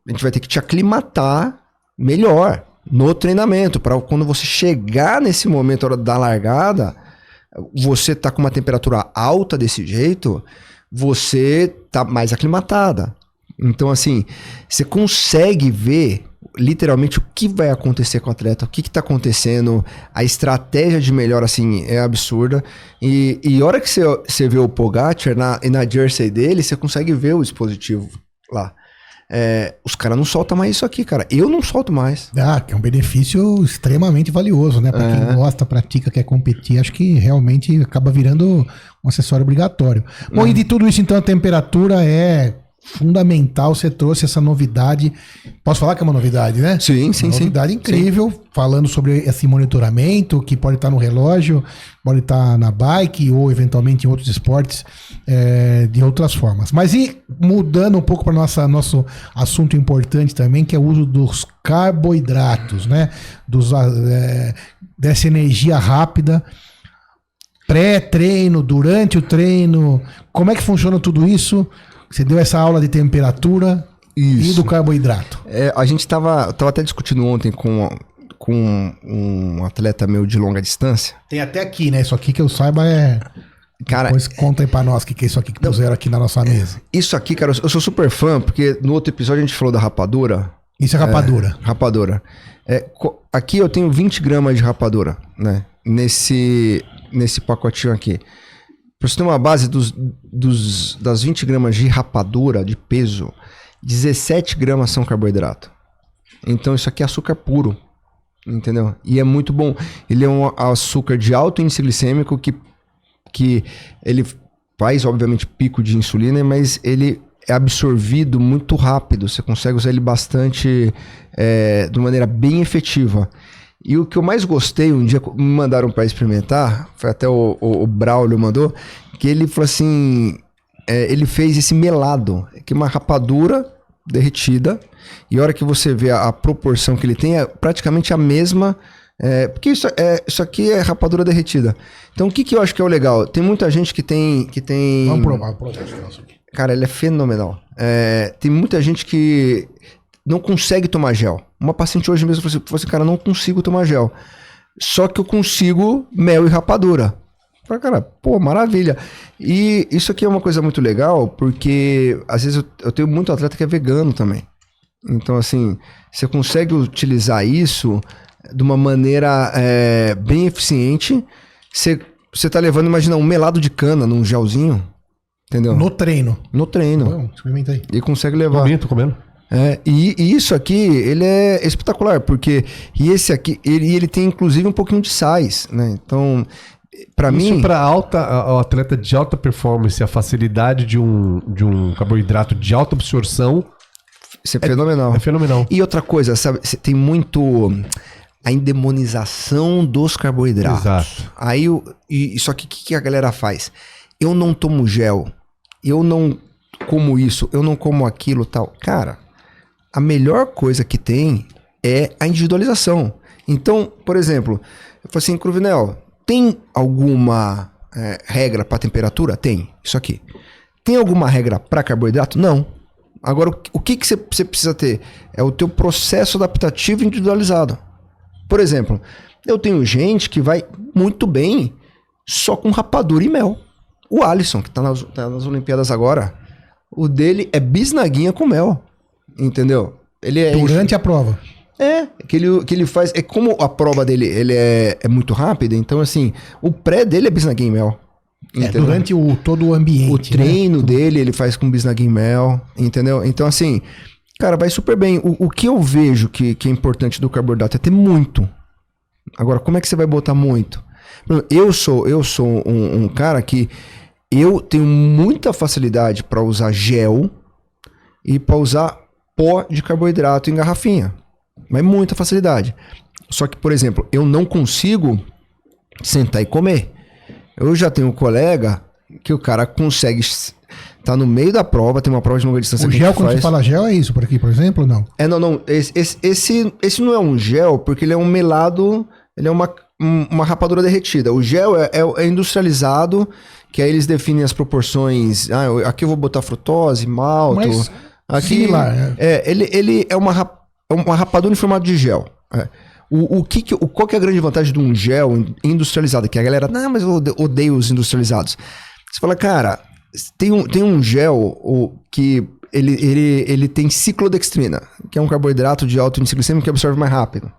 A gente vai ter que te aclimatar melhor no treinamento, para quando você chegar nesse momento, a hora da largada, você tá com uma temperatura alta desse jeito, você tá mais aclimatada. Então, assim, você consegue ver literalmente o que vai acontecer com o atleta, o que tá acontecendo, a estratégia de melhora, assim, é absurda. E a hora que você vê o Pogacar na jersey dele, você consegue ver o dispositivo lá. Os caras não soltam mais isso aqui, cara. Eu não solto mais. Que é um benefício extremamente valioso, né? Para quem gosta, pratica, quer competir, acho que realmente acaba virando um acessório obrigatório. Bom, e de tudo isso, então, a temperatura é fundamental. Você trouxe essa novidade. Posso falar que é uma novidade, né? Sim. Uma novidade incrível, falando sobre esse monitoramento que pode estar no relógio, pode estar na bike ou eventualmente em outros esportes de outras formas. Mas e mudando um pouco para nosso assunto importante também, que é o uso dos carboidratos, né? Dessa energia rápida, pré-treino, durante o treino. Como é que funciona tudo isso? Você deu essa aula de temperatura e do carboidrato. A gente tava até discutindo ontem com um atleta meu de longa distância. Tem até aqui, né? Isso aqui que eu saiba Cara, depois conta aí pra nós o que é isso aqui que puseram aqui na nossa mesa. Isso aqui, cara, eu sou super fã, porque no outro episódio a gente falou da rapadura. Isso é rapadura. Rapadura. Aqui eu tenho 20 gramas de rapadura, né? Nesse pacotinho aqui. Pra você ter uma base das 20 gramas de rapadura, de peso, 17 gramas são carboidrato. Então isso aqui é açúcar puro, entendeu? E é muito bom. Ele é um açúcar de alto índice glicêmico que ele faz, obviamente, pico de insulina, mas ele é absorvido muito rápido. Você consegue usar ele bastante, de maneira bem efetiva. E o que eu mais gostei, um dia me mandaram para experimentar, foi até o Braulio mandou, que ele falou assim, ele fez esse melado, que é uma rapadura derretida, e a hora que você vê a proporção que ele tem, é praticamente a mesma, porque isso aqui é rapadura derretida. Então o que eu acho que é o legal? Tem muita gente que tem... Vamos provar. Cara, ele é fenomenal. Tem muita gente que não consegue tomar gel. Uma paciente hoje mesmo falou assim, cara, não consigo tomar gel. Só que eu consigo mel e rapadura. Eu falei, cara, pô, maravilha. E isso aqui é uma coisa muito legal, porque às vezes eu tenho muito atleta que é vegano também. Então, assim, você consegue utilizar isso de uma maneira bem eficiente. Você tá levando, imagina, um melado de cana num gelzinho, entendeu? No treino. No treino. Bom, experimenta aí. E consegue levar. Tô comendo. E isso aqui, ele é espetacular, porque esse aqui, ele tem inclusive um pouquinho de sais, né? Então, pra mim... Isso para o atleta de alta performance, a facilidade de um carboidrato de alta absorção... Isso é fenomenal. É fenomenal. E outra coisa, sabe, tem muito... a endemonização dos carboidratos. Exato. Aí, só que o que a galera faz? Eu não tomo gel, eu não como isso, eu não como aquilo, tal. Cara... A melhor coisa que tem é a individualização. Então, por exemplo, eu falei assim, Cruvinel, tem alguma regra para temperatura? Tem, isso aqui. Tem alguma regra para carboidrato? Não. Agora, o que você precisa ter? É o teu processo adaptativo individualizado. Por exemplo, eu tenho gente que vai muito bem só com rapadura e mel. O Alisson, que tá nas Olimpíadas agora, o dele é bisnaguinha com mel. Entendeu? Ele Durante a prova. Que ele faz. É como a prova dele ele é muito rápida, então assim, o pré dele é bisnaguinha em mel. Durante todo o ambiente. O treino dele ele faz com bisnaguinha em mel, entendeu? Então assim, cara, vai super bem. O que eu vejo que é importante do carboidrato é ter muito. Agora, como é que você vai botar muito? Eu sou um cara que eu tenho muita facilidade para usar gel. e para usar pó de carboidrato em garrafinha. Mas muita facilidade. Só que, por exemplo, eu não consigo sentar e comer. Eu já tenho um colega que o cara consegue estar no meio da prova, tem uma prova de longa distância. O gel, quando você fala gel, é isso por aqui, por exemplo, ou não? Não. Esse não é um gel, porque ele é um melado, ele é uma rapadura derretida. O gel é industrializado, que aí eles definem as proporções. Aqui eu vou botar frutose, malto. Mas aqui, similar, né? Ele é uma rapadura em formato de gel. Qual que é a grande vantagem de um gel industrializado? Que a galera, não, mas eu odeio os industrializados. Você fala, cara, tem um gel que ele tem ciclodextrina, que é um carboidrato de alto índice glicêmico que absorve mais rápido.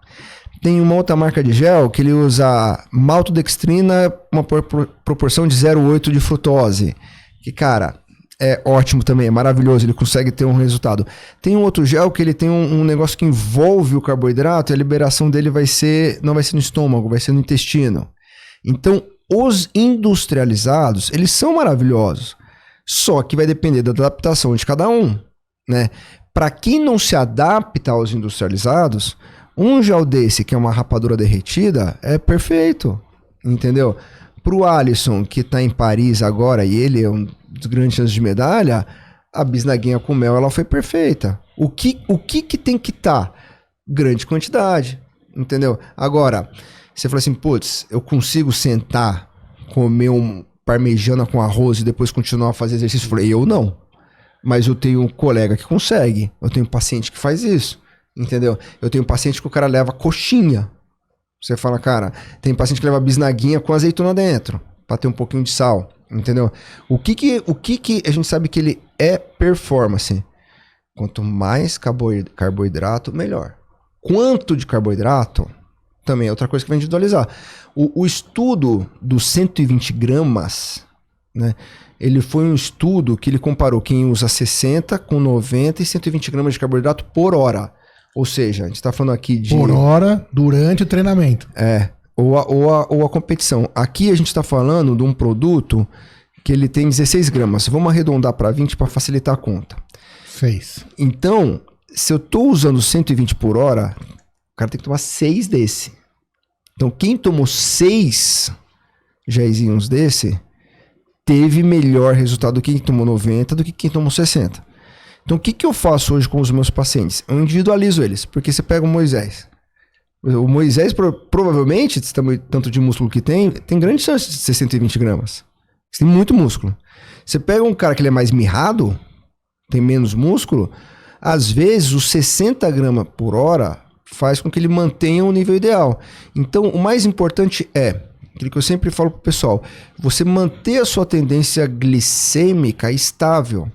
Tem uma outra marca de gel que ele usa maltodextrina, uma proporção de 0,8 de frutose. Que, cara, é ótimo também, é maravilhoso, ele consegue ter um resultado. Tem um outro gel que ele tem um negócio que envolve o carboidrato e a liberação dele não vai ser no estômago, vai ser no intestino. Então, os industrializados, eles são maravilhosos, só que vai depender da adaptação de cada um, né? Para quem não se adapta aos industrializados, um gel desse, que é uma rapadura derretida, é perfeito, entendeu? Pro Alisson, que tá em Paris agora, e ele é um dos grandes chances de medalha, a bisnaguinha com mel, ela foi perfeita. O que tem que estar? Grande quantidade, entendeu? Agora, você fala assim, putz, eu consigo sentar, comer um parmegiana com arroz e depois continuar a fazer exercício? Eu falei, eu não. Mas eu tenho um colega que consegue, eu tenho um paciente que faz isso, entendeu? Eu tenho um paciente que o cara leva coxinha. Você fala, cara, tem paciente que leva bisnaguinha com azeitona dentro, pra ter um pouquinho de sal, entendeu? O que a gente sabe que ele é performance? Quanto mais carboidrato, melhor. Quanto de carboidrato, também é outra coisa que vai individualizar. O estudo dos 120 gramas, né? Ele foi um estudo que ele comparou quem usa 60 com 90 e 120 gramas de carboidrato por hora. Ou seja, a gente está falando aqui de... Por hora, durante o treinamento. Ou a competição. Aqui a gente está falando de um produto que ele tem 16 gramas. Vamos arredondar para 20 para facilitar a conta. 6. Então, se eu estou usando 120 por hora, o cara tem que tomar 6 desse. Então, quem tomou 6 géisinhos desse, teve melhor resultado do que quem tomou 90 do que quem tomou 60. Então, o que eu faço hoje com os meus pacientes? Eu individualizo eles, porque você pega o Moisés. O Moisés, provavelmente, tanto de músculo que tem grande chance de ser 120 gramas. Você tem muito músculo. Você pega um cara que ele é mais mirrado, tem menos músculo, às vezes os 60 gramas por hora faz com que ele mantenha o nível ideal. Então, o mais importante é, aquilo que eu sempre falo pro pessoal, você manter a sua tendência glicêmica estável.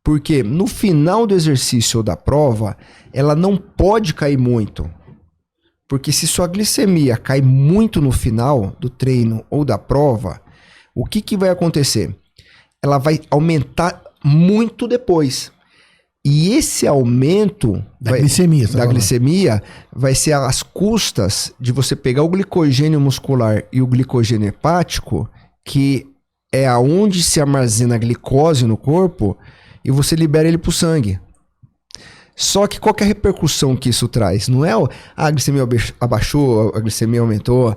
Porque no final do exercício ou da prova, ela não pode cair muito. Porque se sua glicemia cai muito no final do treino ou da prova, o que vai acontecer? Ela vai aumentar muito depois. E esse aumento da glicemia vai ser às custas de você pegar o glicogênio muscular e o glicogênio hepático, que é aonde se armazena a glicose no corpo, e você libera ele pro sangue. Só que qual que é a repercussão que isso traz? Não é a glicemia abaixou, a glicemia aumentou.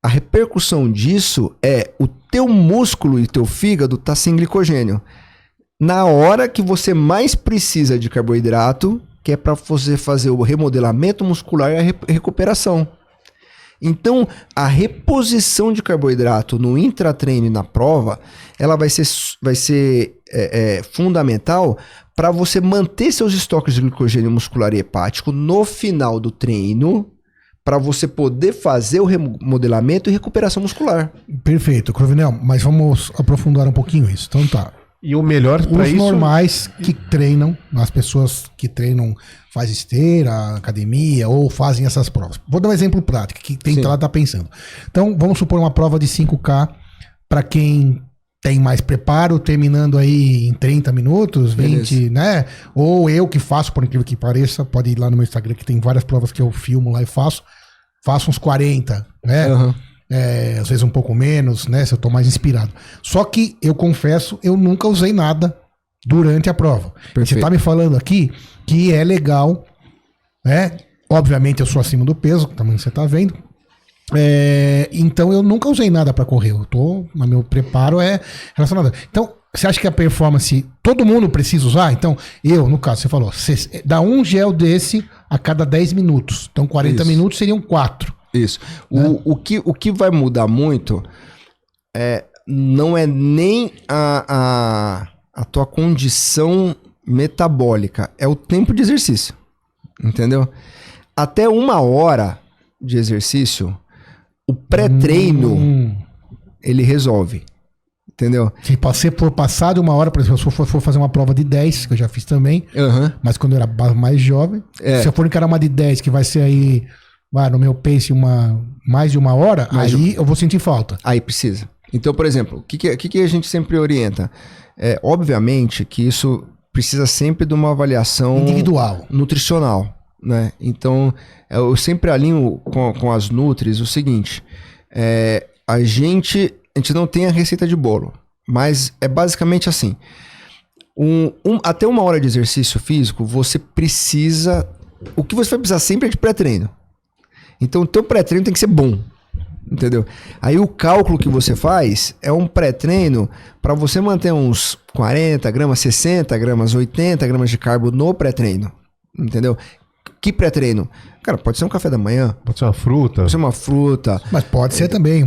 A repercussão disso é o teu músculo e teu fígado tá sem glicogênio. Na hora que você mais precisa de carboidrato, que é para você fazer o remodelamento muscular e a recuperação. Então, a reposição de carboidrato no intratreino e na prova, ela vai ser fundamental para você manter seus estoques de glicogênio muscular e hepático no final do treino, para você poder fazer o remodelamento e recuperação muscular. Perfeito, Crovinel, mas vamos aprofundar um pouquinho isso. Então tá. E o melhor para isso... Os normais que treinam, as pessoas que treinam, faz esteira, academia ou fazem essas provas. Vou dar um exemplo prático, que tem que estar pensando. Então, vamos supor uma prova de 5K para quem tem mais preparo, terminando aí em 30 minutos, 20, beleza, né? Ou eu que faço, por incrível que pareça, pode ir lá no meu Instagram, que tem várias provas que eu filmo lá e faço uns 40, né? Uhum. Às vezes um pouco menos, né? Se eu tô mais inspirado. Só que, eu confesso, eu nunca usei nada durante a prova. Perfeito. Você tá me falando aqui que é legal, né? Obviamente eu sou acima do peso, também você tá vendo. Então eu nunca usei nada para correr. Mas meu preparo é relacionado. Então, você acha que a performance todo mundo precisa usar? Então, no caso, você falou, você dá um gel desse a cada 10 minutos. Então, 40 minutos seriam 4. Isso. O que vai mudar muito não é nem a tua condição metabólica, é o tempo de exercício. Entendeu? Até 1 hora de exercício, o pré-treino, ele resolve. Entendeu? Se você for passar de 1 hora, por exemplo, se eu for fazer uma prova de 10, que eu já fiz também, mas quando eu era mais jovem, se eu for encarar uma de 10, que vai ser aí, no meu pace, mais de 1 hora, aí eu vou sentir falta. Aí precisa. Então, por exemplo, o que a gente sempre orienta? Obviamente que isso precisa sempre de uma avaliação individual, nutricional, né? Então, eu sempre alinho com as Nutris o seguinte, a gente não tem a receita de bolo, mas é basicamente assim, até 1 hora de exercício físico, você precisa, o que você vai precisar sempre é de pré-treino. Então, o teu pré-treino tem que ser bom, entendeu? Aí o cálculo que você faz é um pré-treino para você manter uns 40 gramas, 60 gramas, 80 gramas de carbo no pré-treino, entendeu? Que pré-treino? Cara, pode ser um café da manhã. Pode ser uma fruta. Pode ser uma fruta. Mas pode ser também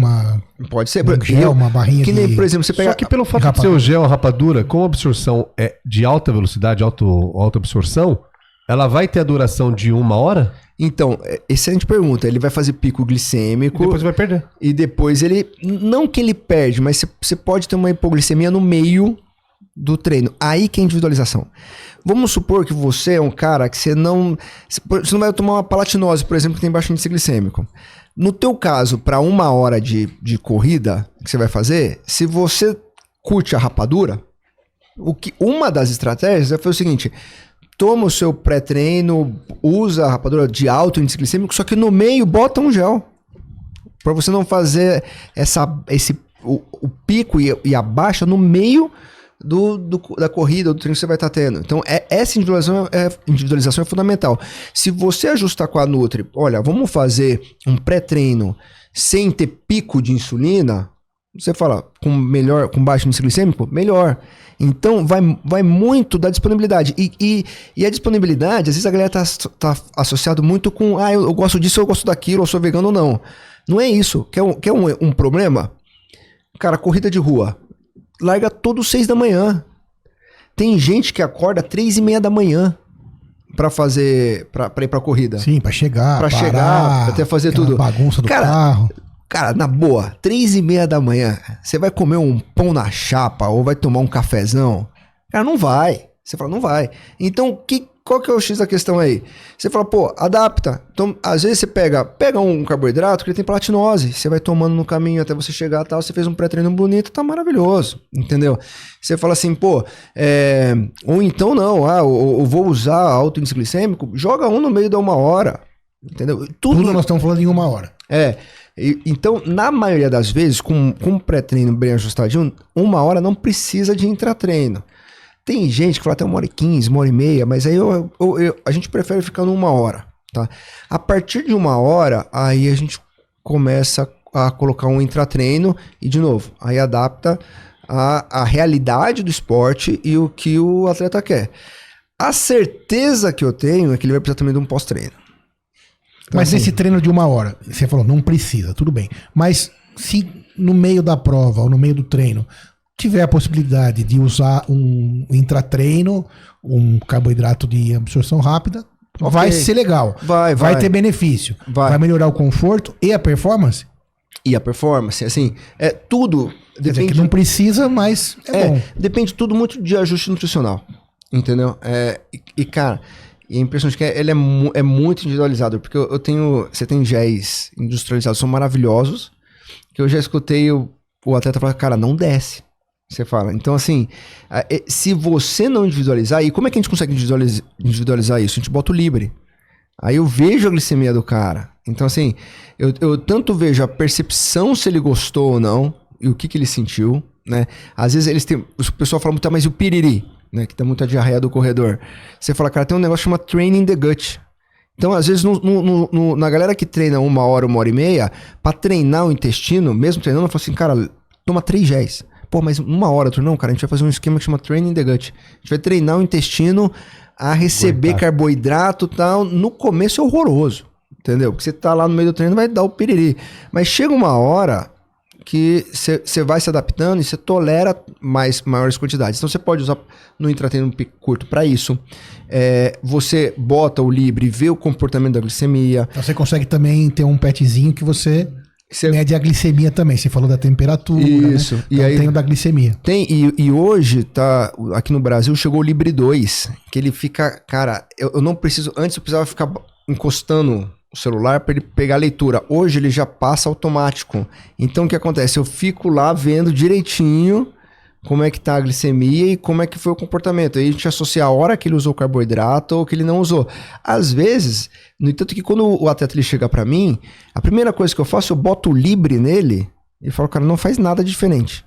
Pode ser. Um gel, uma barrinha que nem, por exemplo, você pega... Só que pelo fato de ser o gel, a rapadura, com absorção de alta velocidade, alta absorção, ela vai ter a duração de 1 hora? Então, excelente pergunta. Ele vai fazer pico glicêmico. E depois vai perder. E depois ele... Não que ele perde, mas você pode ter uma hipoglicemia no meio do treino. Aí que é individualização. Vamos supor que você é um cara que você não vai tomar uma palatinose, por exemplo, que tem baixo índice glicêmico. No teu caso, para 1 hora de corrida que você vai fazer, se você curte a rapadura, uma das estratégias é fazer o seguinte: toma o seu pré-treino, usa a rapadura de alto índice glicêmico, só que no meio bota um gel. Para você não fazer o pico e a baixa no meio da corrida, do treino que você vai estar tendo. Então, essa individualização é fundamental. Se você ajustar com a Nutri, olha, vamos fazer um pré-treino sem ter pico de insulina, você fala, com baixo índice glicêmico, melhor. Então, vai muito da disponibilidade. E a disponibilidade, às vezes a galera tá associado muito com, eu gosto disso, eu gosto daquilo, eu sou vegano ou não. Não é isso. Quer um problema? Cara, corrida de rua. Larga todo 6 da manhã. Tem gente que acorda 3:30 da manhã pra ir pra corrida. Sim, pra chegar, pra até fazer tudo. Bagunça do carro. Cara, na boa, 3:30 da manhã, você vai comer um pão na chapa ou vai tomar um cafezão? Cara, não vai. Você fala, não vai. Então, qual que é o X da questão aí? Você fala, adapta. Então, às vezes você pega um carboidrato que ele tem palatinose. Você vai tomando no caminho até você chegar tal. Você fez um pré-treino bonito, tá maravilhoso. Entendeu? Você fala assim, ou então não, eu vou usar alto índice glicêmico, joga um no meio da 1 hora. Entendeu? Tudo nós estamos falando em 1 hora. Então, na maioria das vezes, com um pré-treino bem ajustadinho, 1 hora não precisa de intratreino. Tem gente que fala até 1h15, 1h30, mas aí a gente prefere ficar no 1 hora, tá? A partir de 1 hora, aí a gente começa a colocar um intratreino e, de novo, aí adapta a realidade do esporte e o que o atleta quer. A certeza que eu tenho é que ele vai precisar também de um pós-treino. Então, mas esse treino de 1 hora, você falou, não precisa, tudo bem. Mas se no meio da prova ou no meio do treino tiver a possibilidade de usar um intratreino, um carboidrato de absorção rápida, vai ser legal. Vai ter benefício. Vai melhorar o conforto e a performance. E a performance, assim, tudo... Quer dizer que não precisa, mas bom. Depende tudo muito de ajuste nutricional, entendeu? Cara, é impressionante que ele é muito individualizado, porque você tem géis industrializados, são maravilhosos, que eu já escutei o atleta falar, cara, não desce. Você fala. Então, assim, se você não individualizar, e como é que a gente consegue individualizar isso? A gente bota o Libre. Aí eu vejo a glicemia do cara. Então, assim, eu tanto vejo a percepção se ele gostou ou não, e o que ele sentiu, né? Às vezes o pessoal fala muito, mas e o piriri? né? Que dá muita diarreia do corredor. Você fala, cara, tem um negócio chamado training the gut. Então, às vezes, na galera que treina 1 hora, 1h30, pra treinar o intestino, mesmo treinando, eu falo assim, cara, toma 3 géis. Pô, mas 1 hora, não, cara, a gente vai fazer um esquema que chama training the gut. A gente vai treinar o intestino a receber carboidrato e tal. No começo é horroroso, entendeu? Porque você tá lá no meio do treino, vai dar o piriri. Mas chega uma hora que você vai se adaptando e você tolera maiores quantidades. Então você pode usar no intratreino curto para isso. Você bota o Libre e vê o comportamento da glicemia. Então você consegue também ter um petzinho que você mede a glicemia também. Você falou da temperatura. Isso. Né? Então tem o da glicemia. Tem, e hoje, tá, aqui no Brasil, chegou o Libre 2, que ele fica, cara, eu não preciso, antes eu precisava ficar encostando o celular para ele pegar a leitura. Hoje ele já passa automático. Então o que acontece? Eu fico lá vendo direitinho como é que tá a glicemia e como é que foi o comportamento. Aí a gente associa a hora que ele usou carboidrato ou que ele não usou. Às vezes, no entanto que quando o atleta ele chega para mim, a primeira coisa que eu faço, eu boto o Libre nele e falo, cara, não faz nada diferente.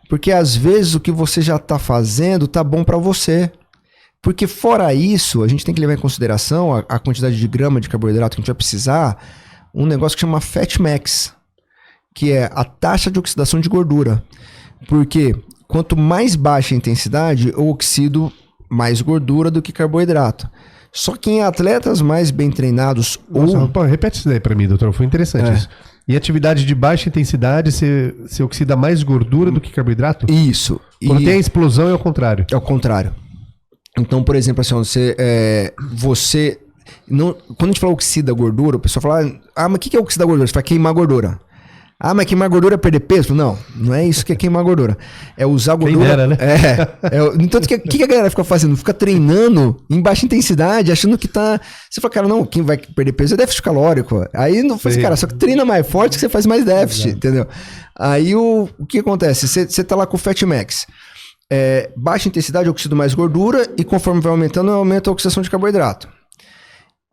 Porque às vezes o que você já tá fazendo tá bom para você. Porque fora isso, a gente tem que levar em consideração a quantidade de grama de carboidrato que a gente vai precisar, um negócio que chama Fat Max, que é a taxa de oxidação de gordura. Porque quanto mais baixa a intensidade, eu oxido mais gordura do que carboidrato. Só que em atletas mais bem treinados... Nossa, repete isso daí pra mim, doutor, foi interessante isso. Em atividade de baixa intensidade, você oxida mais gordura do que carboidrato? Isso. Quando tem a explosão é o contrário. É o contrário. Então, por exemplo, assim, você não, quando a gente fala oxida gordura, o pessoal fala, mas o que é oxidar gordura? Você vai queimar gordura. Mas queimar gordura é perder peso? Não é isso que é queimar gordura. É usar gordura... Quem dera, né? Então, o que a galera fica fazendo? Fica treinando em baixa intensidade, achando que tá... Você fala, cara, não, quem vai perder peso é déficit calórico. Aí não faz, cara, só que treina mais forte que você faz mais déficit, entendeu? Aí o que acontece? Você tá lá com o Fat Max. Baixa intensidade, eu oxido mais gordura e conforme vai aumentando, aumenta a oxidação de carboidrato.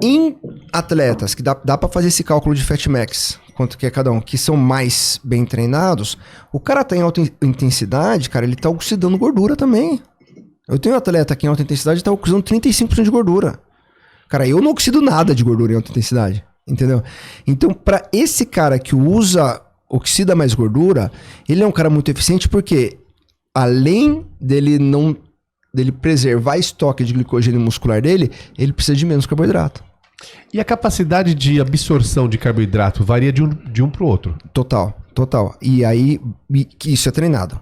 Em atletas, que dá para fazer esse cálculo de Fat Max, quanto que é cada um, que são mais bem treinados, o cara tá em alta intensidade, cara, ele tá oxidando gordura também. Eu tenho um atleta que em alta intensidade tá oxidando 35% de gordura. Cara, eu não oxido nada de gordura em alta intensidade, entendeu? Então, para esse cara que oxida mais gordura, ele é um cara muito eficiente porque... além dele preservar estoque de glicogênio muscular dele, ele precisa de menos carboidrato. E a capacidade de absorção de carboidrato varia de um para o outro? Total. E aí, isso é treinado.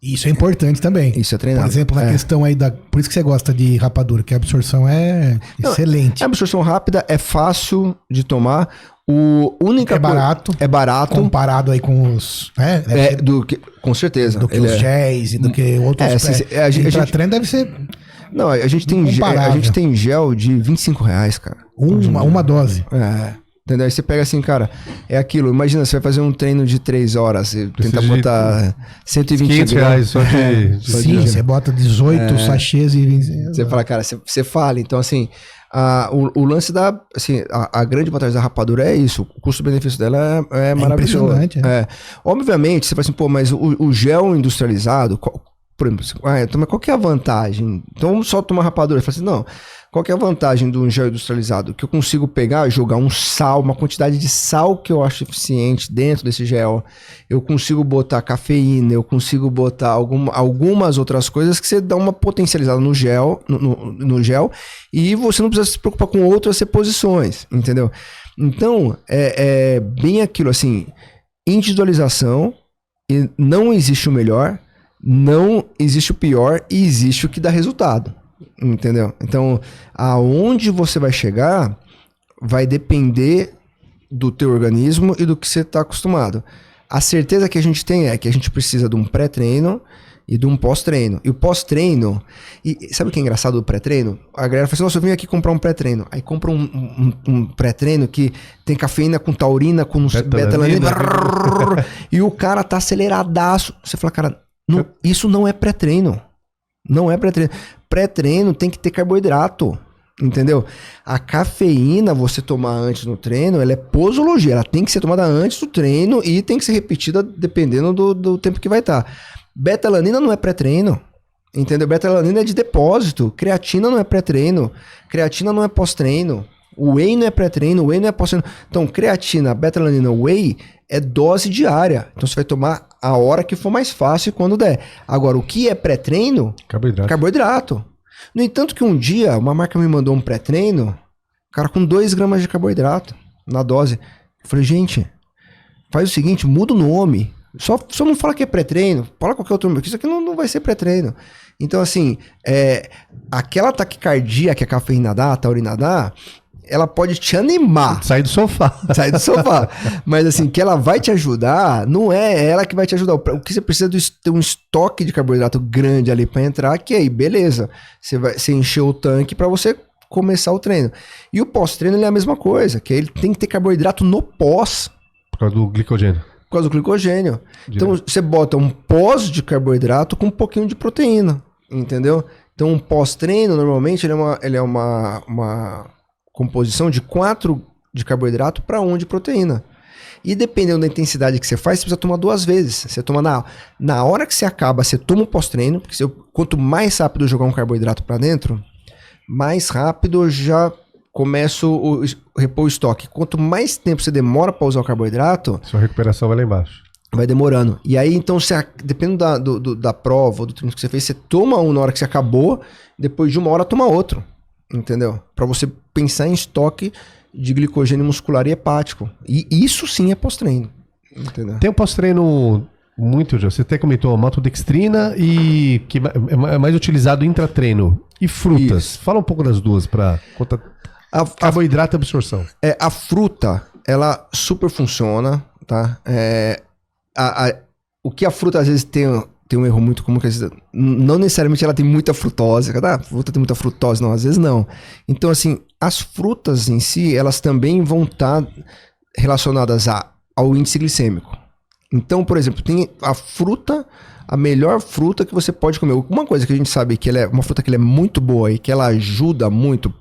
Isso é importante também. Isso é treinado. Por exemplo, na questão aí por isso que você gosta de rapadura, que a absorção é excelente. A absorção rápida é fácil de tomar. É barato. Comparado aí com os... com certeza. Do que os géis e do que outros... a gente treino deve ser... Não, a gente tem gel de R$25, cara. Uma dose. Entendeu? Aí você pega assim, cara, é aquilo. Imagina, você vai fazer um treino de 3 horas e tentar botar 120 R$500 só de... Sim, você bota 18 sachês e 20... Você fala, cara, você fala. Então, assim, o lance da... Assim, a grande vantagem da rapadura é isso. O custo-benefício dela é maravilhoso. Impressionante. Obviamente, você fala assim, pô, mas o gel industrializado... Por exemplo, mas qual que é a vantagem? Então vamos só tomar rapadura. Eu falo assim, não, qual que é a vantagem do gel industrializado? Que eu consigo pegar, jogar um sal, uma quantidade de sal que eu acho eficiente dentro desse gel. Eu consigo botar cafeína, eu consigo botar algumas outras coisas que você dá uma potencializada no gel, no gel, e você não precisa se preocupar com outras reposições, entendeu? Então, é bem aquilo assim, individualização, e não existe o melhor, não existe o pior e existe o que dá resultado, entendeu? Então, aonde você vai chegar vai depender do teu organismo e do que você está acostumado. A certeza que a gente tem é que a gente precisa de um pré-treino e de um pós-treino. E o pós-treino... E sabe o que é engraçado do pré-treino? A galera fala assim, nossa, eu vim aqui comprar um pré-treino. Aí compra um pré-treino que tem cafeína com taurina, com betalanina. E o cara tá aceleradaço. Você fala, cara... isso não é pré-treino. Não é pré-treino. Pré-treino tem que ter carboidrato. Entendeu? A cafeína, você tomar antes no treino, ela é posologia. Ela tem que ser tomada antes do treino e tem que ser repetida dependendo do tempo que vai estar. Betalanina não é pré-treino. Entendeu? Beta-alanina é de depósito. Creatina não é pré-treino. Creatina não é pós-treino. O whey não é pré-treino, o whey não é pós-treino. Então, creatina, beta-alanina, whey é dose diária. Então, você vai tomar a hora que for mais fácil e quando der. Agora, o que é pré-treino? Carboidrato. Carboidrato. No entanto que um dia, uma marca me mandou um pré-treino, cara, com 2 gramas de carboidrato na dose. Eu falei, gente, faz o seguinte, muda o nome. Só não fala que é pré-treino, fala qualquer outro nome, porque isso aqui não vai ser pré-treino. Então, assim, aquela taquicardia que a cafeína dá, a taurina dá, ela pode te animar. Sai do sofá. Sai do sofá. Mas assim, que ela vai te ajudar, não é ela que vai te ajudar. O que você precisa é ter um estoque de carboidrato grande ali para entrar, que aí, beleza. Você encheu o tanque para você começar o treino. E o pós-treino ele é a mesma coisa, que ele tem que ter carboidrato no pós. Por causa do glicogênio. Por causa do glicogênio. Direto. Então, você bota um pós de carboidrato com um pouquinho de proteína, entendeu? Então, um pós-treino, normalmente, ele é uma composição de 4 de carboidrato para 1 de proteína. E dependendo da intensidade que você faz, você precisa tomar 2 vezes. Você toma na hora que você acaba, você toma um pós-treino, porque quanto mais rápido eu jogar um carboidrato para dentro, mais rápido eu já começo a repor o estoque. Quanto mais tempo você demora para usar o carboidrato, sua recuperação vai lá embaixo. vai demorando. E aí, então, dependendo da prova ou do treino que você fez, você toma um na hora que você acabou, depois de 1 hora toma outro. Entendeu? Para você pensar em estoque de glicogênio muscular e hepático. E isso sim é pós-treino. Entendeu? Tem um pós-treino muito, você até comentou, maltodextrina e que é mais utilizado intra-treino. E frutas. Isso. Fala um pouco das duas para carboidrato e absorção. A fruta, ela super funciona, tá? O que a fruta às vezes tem um erro muito comum, que às vezes, não necessariamente ela tem muita frutose. A fruta tem muita frutose, não, às vezes não. Então, assim, as frutas em si, elas também vão estar relacionadas ao índice glicêmico. Então, por exemplo, tem a fruta, a melhor fruta que você pode comer. Uma coisa que a gente sabe que ela é uma fruta que ela é muito boa e que ela ajuda muito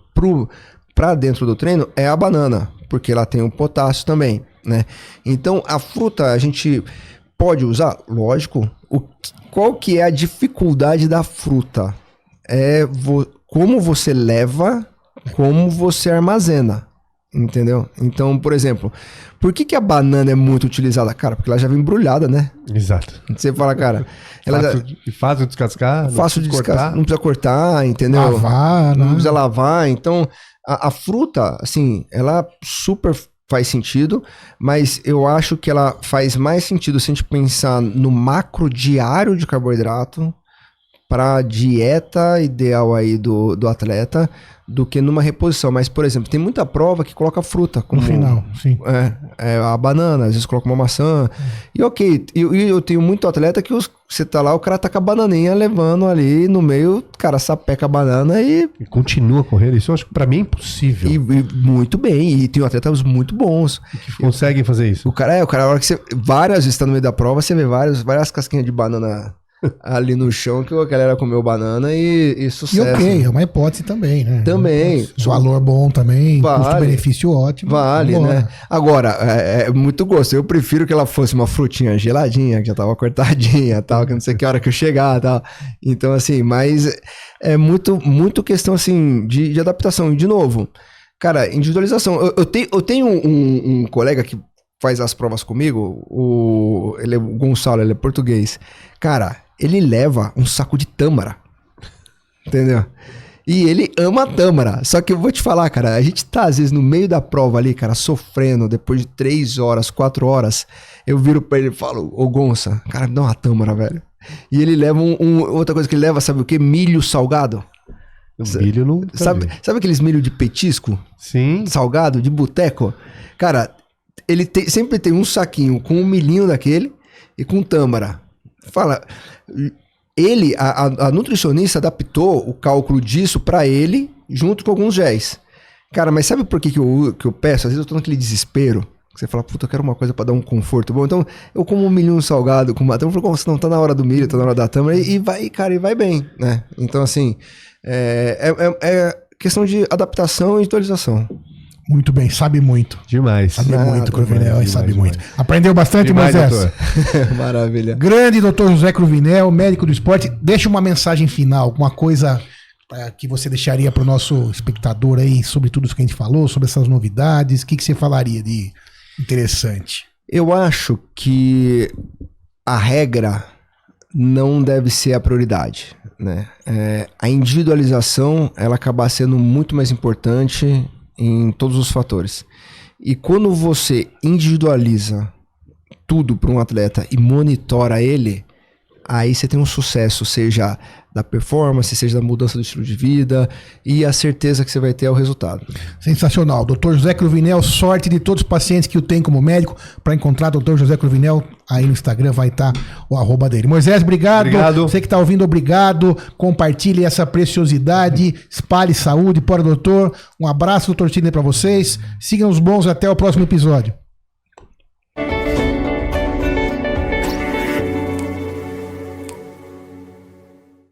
para dentro do treino é a banana, porque ela tem o potássio também, né? Então, a fruta a gente pode usar? Lógico. Qual que é a dificuldade da fruta? Como você leva, como você armazena. Entendeu? Então, por exemplo, por que a banana é muito utilizada? Cara, porque ela já vem embrulhada, né? Exato. Você fala, cara... Fácil de descascar. Fácil de descascar. Não precisa cortar, entendeu? Lavar, Não né? precisa lavar. Então, a fruta, assim, ela super faz sentido, mas eu acho que ela faz mais sentido se a gente pensar no macro diário de carboidrato para a dieta ideal aí do atleta do que numa reposição. Mas, por exemplo, tem muita prova que coloca fruta. Como, No final, sim. a banana, às vezes coloca uma maçã. E ok, eu tenho muito atleta que você tá lá, o cara tá com a bananinha levando ali no meio, o cara sapeca a banana e continua correndo. Isso eu acho que pra mim é impossível. E muito bem, e tem atletas muito bons. Que conseguem fazer isso. O cara, a hora que você, várias vezes tá no meio da prova, você vê várias casquinhas de banana ali no chão, que a galera comeu banana e sucesso. E ok, é uma hipótese também, né? Também. Valor bom também, Vale. custo-benefício ótimo. Vale, Vambora. né? Agora, é muito gosto. Eu prefiro que ela fosse uma frutinha geladinha, que já tava cortadinha, tal, que não sei que hora que eu chegar, tal. Então, assim, mas é muito questão, assim, de adaptação. E, de novo, cara, individualização. Eu tenho um colega que faz as provas comigo, o Gonçalo, ele é português. Cara, ele leva um saco de tâmara, entendeu? E ele ama a tâmara. Só que eu vou te falar, cara, a gente tá às vezes no meio da prova ali, cara, sofrendo, depois de 3 horas, 4 horas, eu viro pra ele e falo, ô Gonça, cara, me dá uma tâmara, velho. E ele leva outra coisa que ele leva, sabe o quê? Milho salgado. O milho não... Sabe aqueles milho de petisco? Sim. Salgado, de boteco? Cara, ele sempre tem um saquinho com um milhinho daquele e com tâmara. Fala, a nutricionista adaptou o cálculo disso pra ele, junto com alguns géis. Cara, mas sabe por que eu peço? Às vezes eu tô naquele desespero, que você fala, puta, eu quero uma coisa pra dar um conforto bom. Então, eu como um milhinho salgado com uma tâmara, eu falo, não, tá na hora do milho, tá na hora da tâmara, e vai, cara, e vai bem, né? Então, assim, é questão de adaptação e atualização. Muito bem, sabe muito. Demais. Sabe muito, Cruvinel, demais, sabe demais. muito. Aprendeu bastante, Demais, Moisés. doutor. Maravilha. Grande doutor José Cruvinel, médico do esporte. Deixa uma mensagem final, uma coisa que você deixaria para o nosso espectador aí, sobre tudo isso que a gente falou, sobre essas novidades. O que você falaria de interessante? Eu acho que a regra não deve ser a prioridade, né? A individualização, ela acaba sendo muito mais importante em todos os fatores. E quando você individualiza tudo para um atleta e monitora ele, aí você tem um sucesso, seja da performance, seja da mudança do estilo de vida, e a certeza que você vai ter é o resultado. Sensacional. Dr. José Cruvinel, sorte de todos os pacientes que o tem como médico. Para encontrar Dr. José Cruvinel, aí no Instagram vai estar o @ dele. Moisés, obrigado. Você que está ouvindo, obrigado. Compartilhe essa preciosidade. Espalhe saúde. Bora, doutor. Um abraço, doutor Sidney, para vocês. Sigam os bons. Até o próximo episódio.